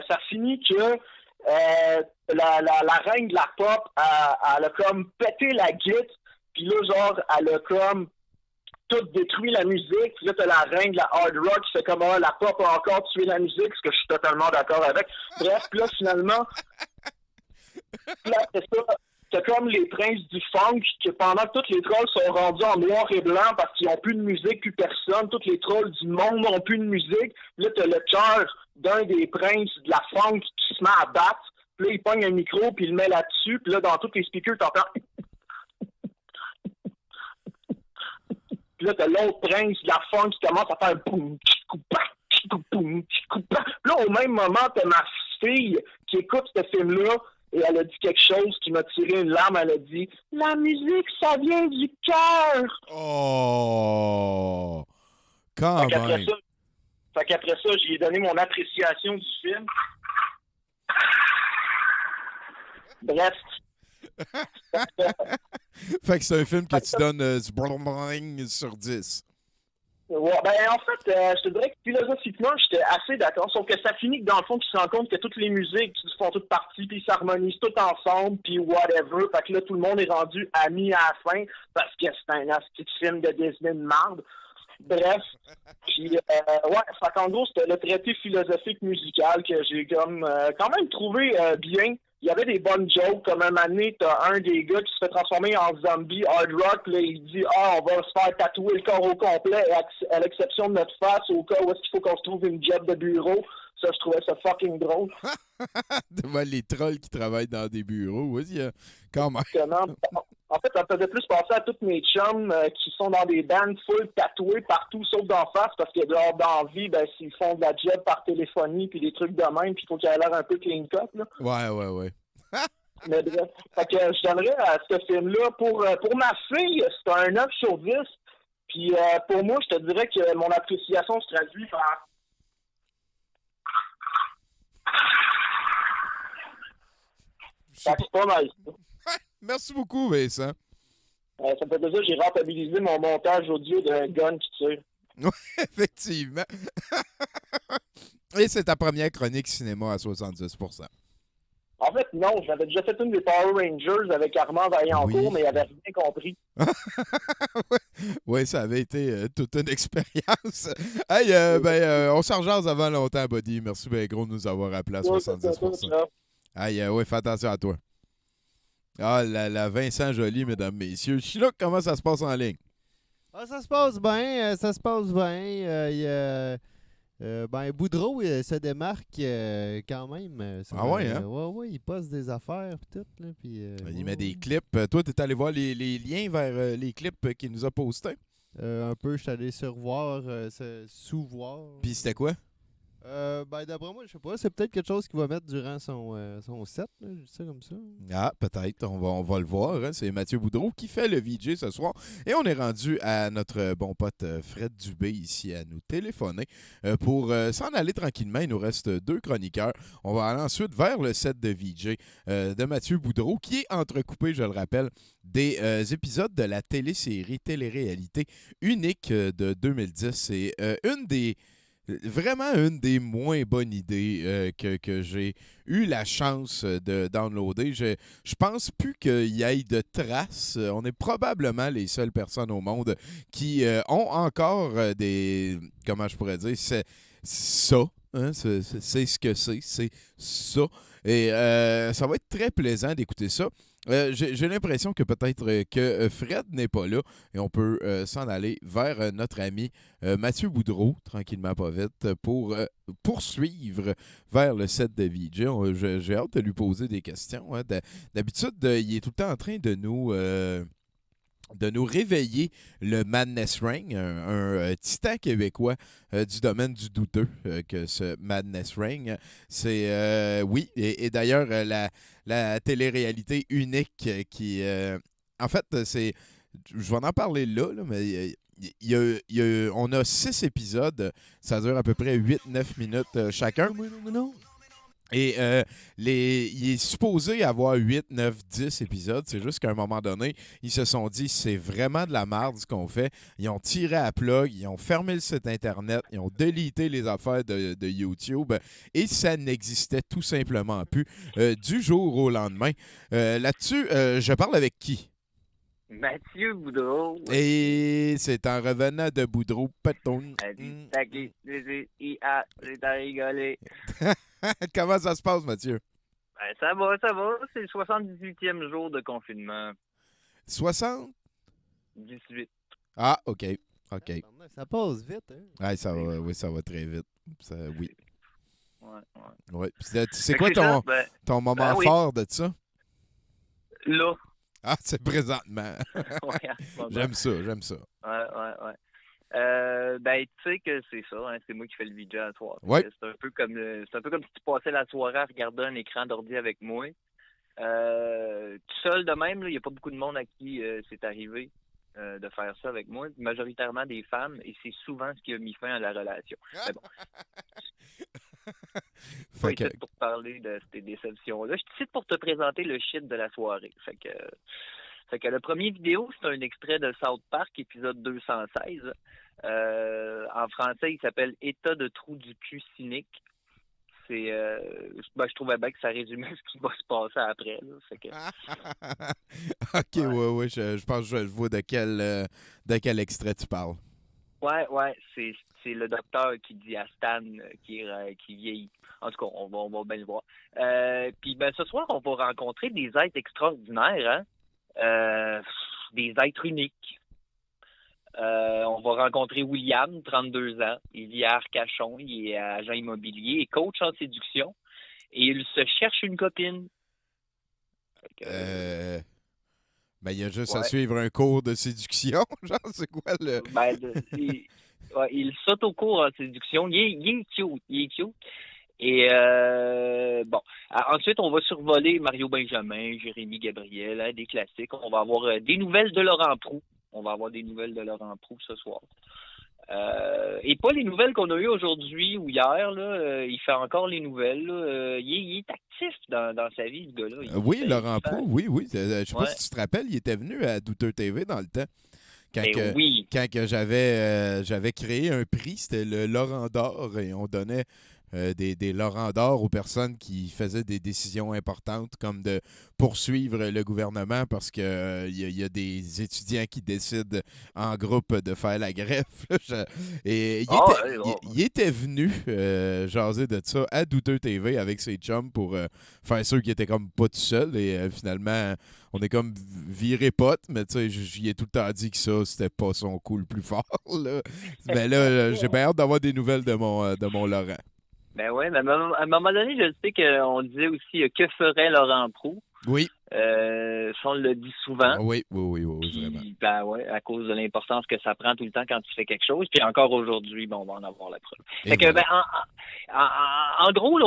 ça finit que la reine de la pop, elle a comme pété la guitare, puis là, genre, elle a comme tout détruit la musique. Puis là, t'as la reine de la hard rock qui fait comme la pop a encore tué la musique, ce que je suis totalement d'accord avec. Bref, puis là, finalement, là, c'est ça. C'est comme les princes du funk, que pendant que tous les trolls sont rendus en noir et blanc parce qu'ils n'ont plus de musique, plus personne, tous les trolls du monde n'ont plus de musique. Là, t'as le cœur d'un des princes de la funk qui se met à battre. Puis là, il pogne un micro, puis il le met là-dessus. Puis là, dans tous les speakers, t'entends... Puis là, t'as l'autre prince de la funk qui commence à faire boum, boum, boum. Là, au même moment, t'as ma fille qui écoute ce film-là. Et elle a dit quelque chose qui m'a tiré une larme. Elle a dit « La musique, ça vient du cœur! » Oh! Quand même! Fait qu'après ça, j'ai donné mon appréciation du film. Bref. Fait que c'est un film que tu donnes sur 10. Ouais, ben en fait, je te dirais que philosophiquement, j'étais assez d'accord. Sauf que ça finit que dans le fond, tu te rends compte que toutes les musiques font toutes parties, puis ils s'harmonisent tout ensemble, puis whatever. Fait que là, tout le monde est rendu ami à la fin, parce que c'est un petit film de Disney de marde. Bref. Puis, ouais, fait qu'en gros, c'était le traité philosophique musical que j'ai comme quand même trouvé bien. Il y avait des bonnes jokes, comme un moment donné, t'as un des gars qui se fait transformer en zombie hard rock, là, il dit « Ah, on va se faire tatouer le corps au complet, à l'exception de notre face, au cas où est-ce qu'il faut qu'on se trouve une job de bureau. » Ça, je trouvais ça fucking drôle. Devant les trolls qui travaillent dans des bureaux, oui, quand même. En fait, ça me faisait plus penser à tous mes chums qui sont dans des bands full tatoués partout, sauf d'en face, parce que dehors dans la vie, ben, s'ils font de la job par téléphonie, puis des trucs de même, puis il faut qu'il ait l'air un peu clean cut, là. Ouais. Mais bref, fait que je donnerais à ce film-là, pour ma fille, c'est un 9 sur 10, puis pour moi, je te dirais que mon appréciation se traduit par... C'est pas mal, ça. Merci beaucoup, Vincent. Ça me fait plaisir, j'ai rentabilisé mon montage audio de gun qui tire. Oui, effectivement. Et c'est ta première chronique cinéma à 70%. En fait, non, j'avais déjà fait une des Power Rangers avec Armand Vaillancourt, mais il avait rien compris. Oui, ça avait été toute une expérience. Hey, on s'en rejase avant longtemps, Buddy. Merci bien gros de nous avoir appelé à 70%. Aïe, ouais, fais attention à toi. Ah, la Vincent Joly, mesdames, messieurs. Chinook, comment ça se passe en ligne? Ah, ça se passe bien, Boudreau se démarque quand même. Ouais, hein? Ouais, il poste des affaires et tout. Là, il met des clips. Toi, tu es allé voir les liens vers les clips qu'il nous a postés? Un peu, je suis allé survoir, sous-voir. Puis c'était quoi? D'après moi, je sais pas, c'est peut-être quelque chose qu'il va mettre durant son set, là, je dis ça comme ça. Ah, peut-être, on va le voir. Hein? C'est Mathieu Boudreau qui fait le VJ ce soir. Et on est rendu à notre bon pote Fred Dubé ici à nous téléphoner. Pour s'en aller tranquillement, il nous reste 2 chroniqueurs. On va aller ensuite vers le set de VJ de Mathieu Boudreau, qui est entrecoupé, je le rappelle, des épisodes de la télésérie Télé-réalité unique de 2010. C'est vraiment une des moins bonnes idées que j'ai eu la chance de downloader. Je pense plus qu'il y ait de traces. On est probablement les seules personnes au monde qui ont encore des... Comment je pourrais dire? C'est ça. Hein? C'est ce que c'est. C'est ça. Et ça va être très plaisant d'écouter ça. J'ai l'impression que peut-être que Fred n'est pas là et on peut s'en aller vers notre ami Mathieu Boudreau, tranquillement pas vite, pour poursuivre vers le set de VJ. J'ai hâte de lui poser des questions. Hein. D'habitude, il est tout le temps en train de nous réveiller le Madness Ring, un titan québécois du domaine du douteux que ce Madness Ring. C'est, oui, et d'ailleurs, la télé-réalité unique qui... en fait, c'est... Je vais en parler là, mais on a 6 épisodes. Ça dure à peu près 8-9 minutes chacun. Et il est supposé avoir 8, 9, 10 épisodes. C'est juste qu'à un moment donné, ils se sont dit c'est vraiment de la merde ce qu'on fait. Ils ont tiré à plug, ils ont fermé le site Internet, ils ont délité les affaires de YouTube et ça n'existait tout simplement plus du jour au lendemain. Là-dessus, je parle avec qui? Mathieu Boudreau. Et c'est en revenant de Boudreau, Peton. J'ai rigolé. Comment ça se passe, Mathieu? Ben, ça va. C'est le 78e jour de confinement. 60? 18. Ah, OK. Ça passe vite, hein? Ouais, ça va très vite. Oui. Ouais. C'est quoi ton moment fort de ça? Là. Ah, c'est présentement. J'aime ça. Ouais. Tu sais que c'est ça, hein, c'est moi qui fais le VJ à soir. Ouais. C'est un peu comme si tu passais la soirée à regarder un écran d'ordi avec moi. Tout seul de même, il n'y a pas beaucoup de monde à qui c'est arrivé de faire ça avec moi. Majoritairement des femmes, et c'est souvent ce qui a mis fin à la relation. Mais bon. Pas ici pour parler de ces déceptions-là. Je suis ici pour te présenter le shit de la soirée. Fait que le premier vidéo, c'est un extrait de South Park, épisode 216. En français, il s'appelle « État de trou du cul cynique ». Je trouvais bien que ça résumait ce qui va se passer après. Là. Fait que... OK, ouais. Je pense que je vois de quel extrait tu parles. Ouais, c'est le docteur qui dit à Stan qui vieillit. En tout cas, on va bien le voir. Puis ce soir, on va rencontrer des êtres extraordinaires, hein? Des êtres uniques. On va rencontrer William, 32 ans. Il vit à Arcachon, il est agent immobilier et coach en séduction. Et il se cherche une copine. Il y a juste à suivre un cours de séduction. Genre, c'est quoi le... il saute au cours en séduction. Il est cute. Et ensuite, on va survoler Mario Benjamin, Jérémy Gabriel, hein, des classiques. On va avoir des nouvelles de Laurent Proulx. Ce soir. Et pas les nouvelles qu'on a eues aujourd'hui ou hier. Là, il fait encore les nouvelles. Là. Il est actif dans sa vie, ce gars-là. Oui, Laurent Proulx, oui. Je sais pas si tu te rappelles, il était venu à Douteux TV dans le temps. Quand j'avais créé un prix, c'était le Laurent d'Or et on donnait des Laurent d'Or aux personnes qui faisaient des décisions importantes comme de poursuivre le gouvernement parce que y a des étudiants qui décident en groupe de faire la greffe. Et il était venu jaser de ça à Douteux TV avec ses chums pour faire ceux qui étaient comme pas tout seuls et finalement on est comme viré potes, mais tu sais, j'y ai tout le temps dit que ça, c'était pas son coup le plus fort. Là. Mais là, j'ai bien hâte d'avoir des nouvelles de mon Laurent. Ben oui, mais à un moment donné, je sais qu'on disait aussi que ferait Laurent Proulx. Oui. Ça, on le dit souvent. Oui, vraiment. Ben ouais, à cause de l'importance que ça prend tout le temps quand tu fais quelque chose. Puis encore aujourd'hui, on va en avoir la preuve. Fait que, en gros, là,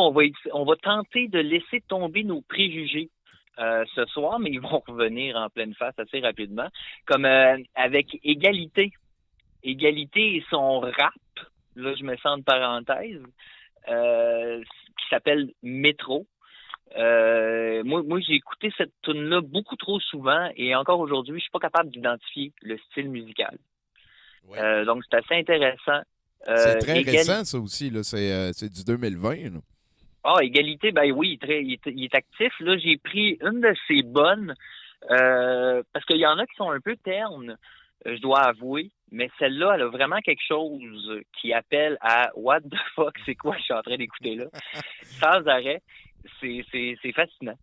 on va tenter de laisser tomber nos préjugés ce soir, mais ils vont revenir en pleine face assez rapidement. Comme avec Égalité. Égalité et son rap, là, je mets ça en parenthèse, qui s'appelle Métro. Moi, j'ai écouté cette tune-là beaucoup trop souvent et encore aujourd'hui, je suis pas capable d'identifier le style musical. Ouais. Donc, c'est assez intéressant. C'est très récent, ça aussi. Là. C'est du 2020. Là. Ah, Égalité, ben oui, il est actif. Là, j'ai pris une de ses bonnes parce qu'il y en a qui sont un peu ternes, je dois avouer. Mais celle-là, elle a vraiment quelque chose qui appelle à « What the fuck, c'est quoi je suis en train d'écouter là? » Sans arrêt. C'est fascinant.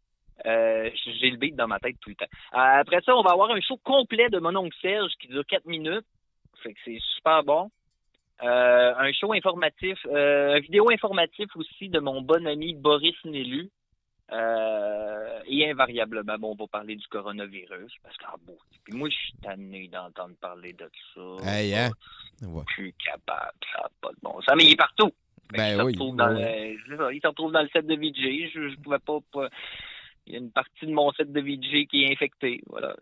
J'ai le beat dans ma tête tout le temps. Après ça, on va avoir un show complet de mon oncle Serge qui dure 4 minutes. Fait que c'est super bon. Un show informatif, un vidéo informatif aussi de mon bon ami Boris Nélu. Et invariablement, on va parler du coronavirus parce que puis moi, je suis tanné d'entendre parler de ça. Hey, hein? Je suis capable, ça n'a pas de bon sens. Mais il est partout. Ben il, oui. se il se retrouve dans le set de VJ. Je pouvais pas. Il y a une partie de mon set de VJ qui est infectée. Voilà.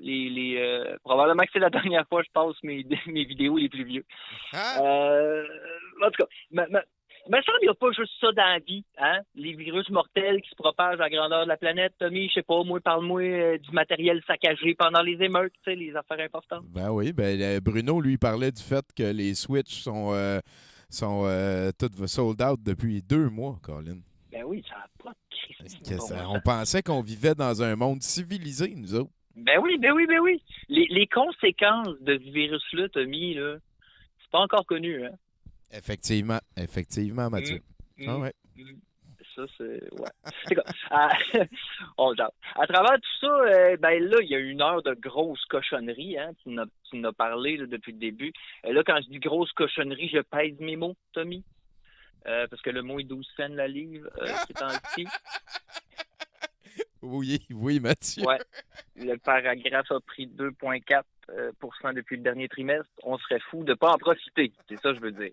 Probablement que c'est la dernière fois que je passe mes vidéos les plus vieux. En tout cas, il me semble qu'il n'y a pas juste ça dans la vie, hein? Les virus mortels qui se propagent à la grandeur de la planète. Tommy, je sais pas, parle-moi du matériel saccagé pendant les émeutes, tu sais, les affaires importantes. Ben oui, Bruno, lui, parlait du fait que les Switch sont toutes sold out depuis 2 mois, Colin. Ben oui, ça n'a pas de crise. On pensait qu'on vivait dans un monde civilisé, nous autres. Ben oui. Les conséquences de ce virus-là, Tommy, là, c'est pas encore connu, hein? Effectivement, Mathieu. Ouais. Ça, c'est... Ouais. C'est quoi? À travers tout ça, là, il y a 1 heure de grosse cochonnerie, hein? Tu en as parlé là, depuis le début. Là, quand je dis grosse cochonnerie, je pèse mes mots, Tommy. Parce que le mot est 12 cents la livre, c'est temps-ci. Oui, Mathieu. Ouais. Le paragraphe a pris 2,4% depuis le dernier trimestre. On serait fou de ne pas en profiter. C'est ça que je veux dire.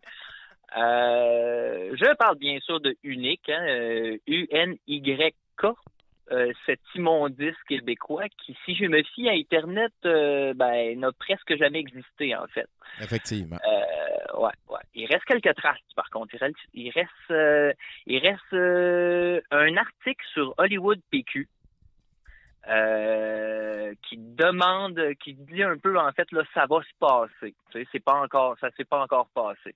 Je parle bien sûr de Unique, hein, UNYK, cet immondice québécois qui, si je me fie à Internet, n'a presque jamais existé, en fait. Effectivement. Ouais. Il reste quelques traces, par contre. Il reste un article sur Hollywood PQ qui dit un peu, en fait, là, ça va se passer. Tu sais, ça s'est pas encore passé.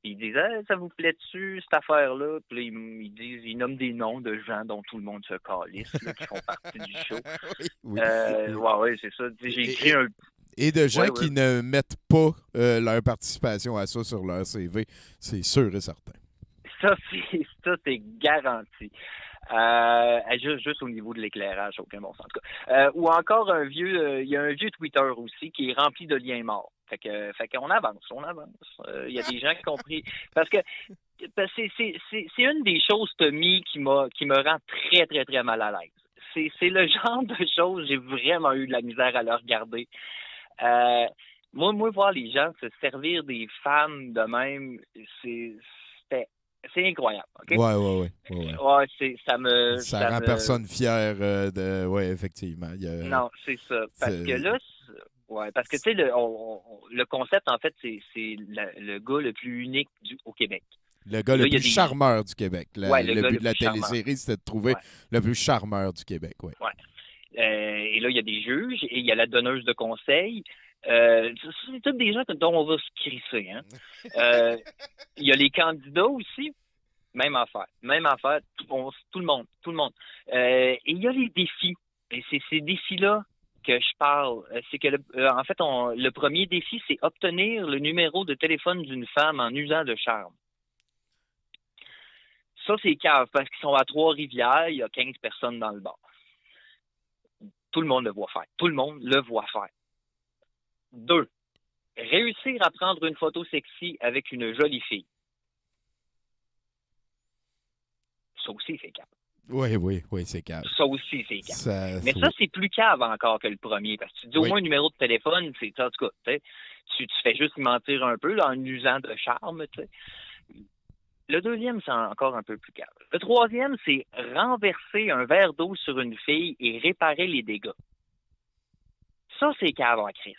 Ils disent, ça vous plaît-tu, cette affaire-là? Puis là, ils nomment des noms de gens dont tout le monde se calisse, là, qui font partie du show. Oui. Ouais, c'est ça. J'ai écrit un... Et de gens qui ne mettent pas leur participation à ça sur leur CV, c'est sûr et certain. Ça, c'est garanti. Juste au niveau de l'éclairage, aucun bon sens. En tout cas. Ou encore il y a un vieux Twitter aussi qui est rempli de liens morts. Fait qu'on avance. Il y a des gens qui ont compris. Parce que c'est une des choses, Tommy, qui me rend très, très, très mal à l'aise. C'est le genre de choses, j'ai vraiment eu de la misère à le regarder. Moi, voir les gens se servir des femmes de même, c'est incroyable. Okay? Ouais. Ça rend personne fier de. Oui, effectivement. Non, c'est ça. Parce que là, parce que tu sais, le concept, en fait, c'est le gars le plus unique au Québec. Le gars le plus charmeur du Québec. Le but de la télésérie, c'était de trouver le plus charmeur du Québec. Ouais. Et là, il y a des juges et il y a la donneuse de conseils. C'est tous des gens dont on va se crisser. Hein? Il y a les candidats aussi. Même affaire. Tout le monde. Et il y a les défis. Et c'est ces défis-là que je parle. C'est que, en fait, le premier défi, c'est obtenir le numéro de téléphone d'une femme en usant de charme. Ça, c'est cave parce qu'ils sont à Trois-Rivières. Il y a 15 personnes dans le bar. Tout le monde le voit faire. 2. Réussir à prendre une photo sexy avec une jolie fille. Ça aussi, c'est cave. Oui, c'est cave. Ça aussi, c'est cave. Mais ça, c'est plus cave encore que le premier. Parce que tu dis au moins un numéro de téléphone, c'est ça, en tout cas. Tu fais juste mentir un peu là, en usant de charme. T'sais. Le deuxième, c'est encore un peu plus cave. Le troisième, c'est renverser un verre d'eau sur une fille et réparer les dégâts. Ça, c'est cave en crise.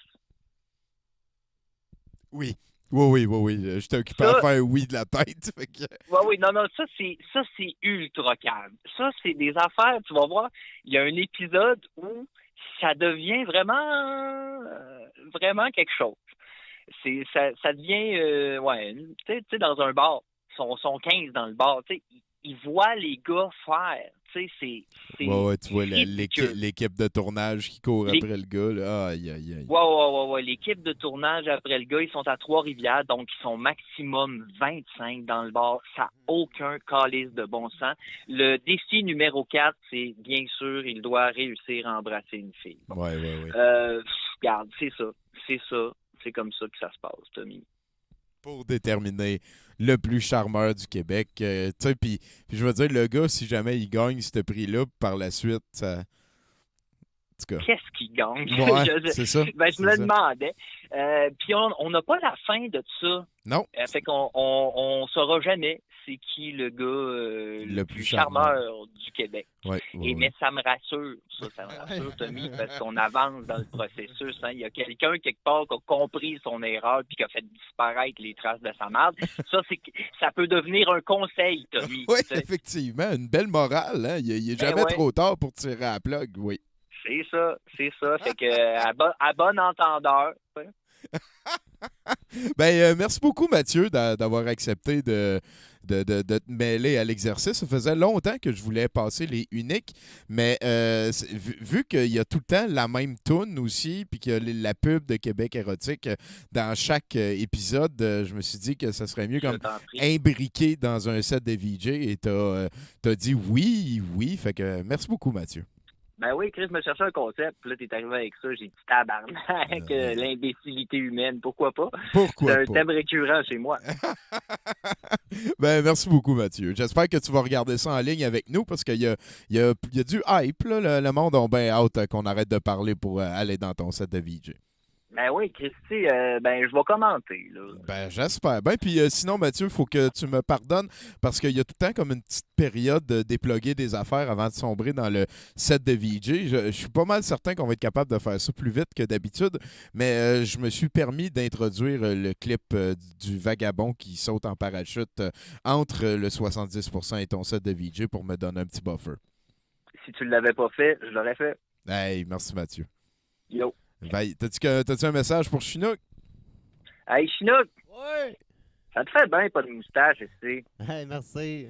Oui. Je t'ai occupé à faire oui de la tête. Oui, non, ça, c'est ultra cave. Ça, c'est des affaires, tu vas voir, il y a un épisode où ça devient vraiment quelque chose. Ça devient, tu sais, dans un bar, ils sont 15 dans le bar, tu sais, il voit les gars faire. Tu sais, c'est Ouais, tu vois ridicule. l'équipe de tournage qui court Les- après le gars. Là. Aïe, aïe, aïe. Ouais. L'équipe de tournage après le gars, ils sont à Trois-Rivières, donc ils sont maximum 25 dans le bar. Ça n'a aucun calice de bon sens. Le défi numéro 4, c'est bien sûr, il doit réussir à embrasser une fille. Bon. Ouais. Regarde, c'est ça. C'est comme ça que ça se passe, Tommy. Pour déterminer le plus charmeur du Québec. Tu sais, puis je veux dire, le gars, si jamais il gagne ce prix-là, par la suite, ça... En tout cas. Qu'est-ce qu'il gagne? Ouais, c'est ça. Je me le demandais. Puis on n'a pas la fin de ça. Non. Fait qu'on saura jamais c'est qui le gars le plus charmeur du Québec. Ouais, Mais ça me rassure, ça me rassure, Tommy, parce qu'on avance dans le processus. Hein. Il y a quelqu'un quelque part qui a compris son erreur puis qui a fait disparaître les traces de sa marde. Ça peut devenir un conseil, Tommy. Oui, effectivement, une belle morale. Hein? Il n'est jamais trop tard pour tirer à la plug, oui. C'est ça. Fait que à bon entendeur. Merci beaucoup, Mathieu, d'avoir accepté de te mêler à l'exercice. Ça faisait longtemps que je voulais passer les uniques, mais vu qu'il y a tout le temps la même toune aussi, puis qu'il y a la pub de Québec érotique dans chaque épisode, je me suis dit que ça serait mieux comme imbriqué dans un set de VJ, et t'as dit oui. Fait que merci beaucoup, Mathieu. Ben oui, Chris me cherchait un concept, puis là, t'es arrivé avec ça, j'ai dit tabarnak, l'imbécilité humaine, pourquoi pas? C'est un thème récurrent chez moi. Merci beaucoup, Mathieu. J'espère que tu vas regarder ça en ligne avec nous, parce qu'il y a du hype, là. Le monde a bien hâte qu'on arrête de parler pour aller dans ton set de VJ. Ben oui, Christy, je vais commenter, là. J'espère. Puis sinon, Mathieu, il faut que tu me pardonnes parce qu'il y a tout le temps comme une petite période de déploguer des affaires avant de sombrer dans le set de VJ. Je suis pas mal certain qu'on va être capable de faire ça plus vite que d'habitude, mais je me suis permis d'introduire le clip du vagabond qui saute en parachute entre le 70% et ton set de VJ pour me donner un petit buffer. Si tu l'avais pas fait, je l'aurais fait. Hey, merci, Mathieu. Yo. T'as-tu un message pour Chinook? Hey, Chinook! Ouais! Ça te fait bien, pas de moustache, tu sais. Hey, merci.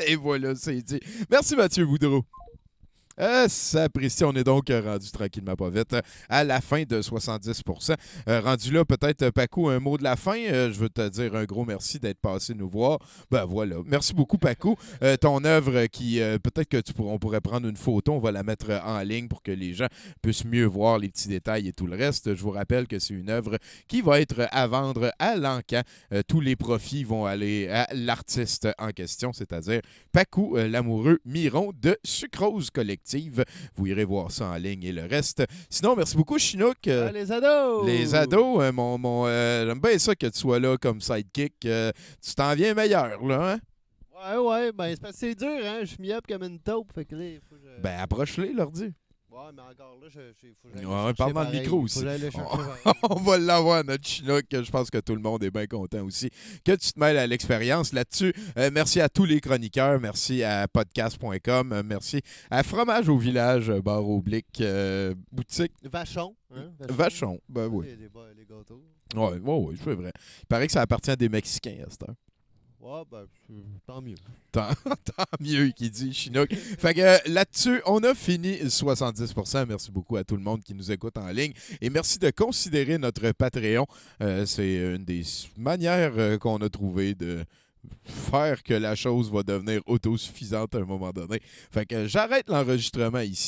Et voilà, c'est dit. Merci, Mathieu Boudreau. Sapristi, on est donc rendu tranquillement pas vite à la fin de 70%. Rendu là, peut-être, Pacou, un mot de la fin. Je veux te dire un gros merci d'être passé nous voir. Voilà. Merci beaucoup, Pacou. Ton œuvre qui, peut-être que on pourrait prendre une photo, on va la mettre en ligne pour que les gens puissent mieux voir les petits détails et tout le reste. Je vous rappelle que c'est une œuvre qui va être à vendre à l'encan. Tous les profits vont aller à l'artiste en question, c'est-à-dire Pacou, l'amoureux Miron de Sucrose Collective. Vous irez voir ça en ligne et le reste. Sinon, merci beaucoup, Chinook. Les ados! Les ados, j'aime bien ça que tu sois là comme sidekick. Tu t'en viens meilleur, là, hein? Ouais, c'est parce que c'est dur, hein? Je suis mis up comme une taupe, fait que là, il faut que je... approche-les, l'ordi. Ouais, mais encore là, faut que j'aille parle dans le micro aussi. On va l'avoir, notre Chinook. Je pense que tout le monde est bien content aussi que tu te mêles à l'expérience là-dessus. Merci à tous les chroniqueurs. Merci à podcast.com. Merci à Fromage au Village, bar oblique, boutique. Vachon. Hein? Vachon, oui. Les gâteaux. Oui, c'est vrai. Il paraît que ça appartient à des Mexicains à cette heure. Ouais, tant mieux. Tant mieux, qui dit Chinook. Fait que là-dessus, on a fini 70%. Merci beaucoup à tout le monde qui nous écoute en ligne. Et merci de considérer notre Patreon. C'est une des manières qu'on a trouvé de faire que la chose va devenir autosuffisante à un moment donné. Fait que j'arrête l'enregistrement ici.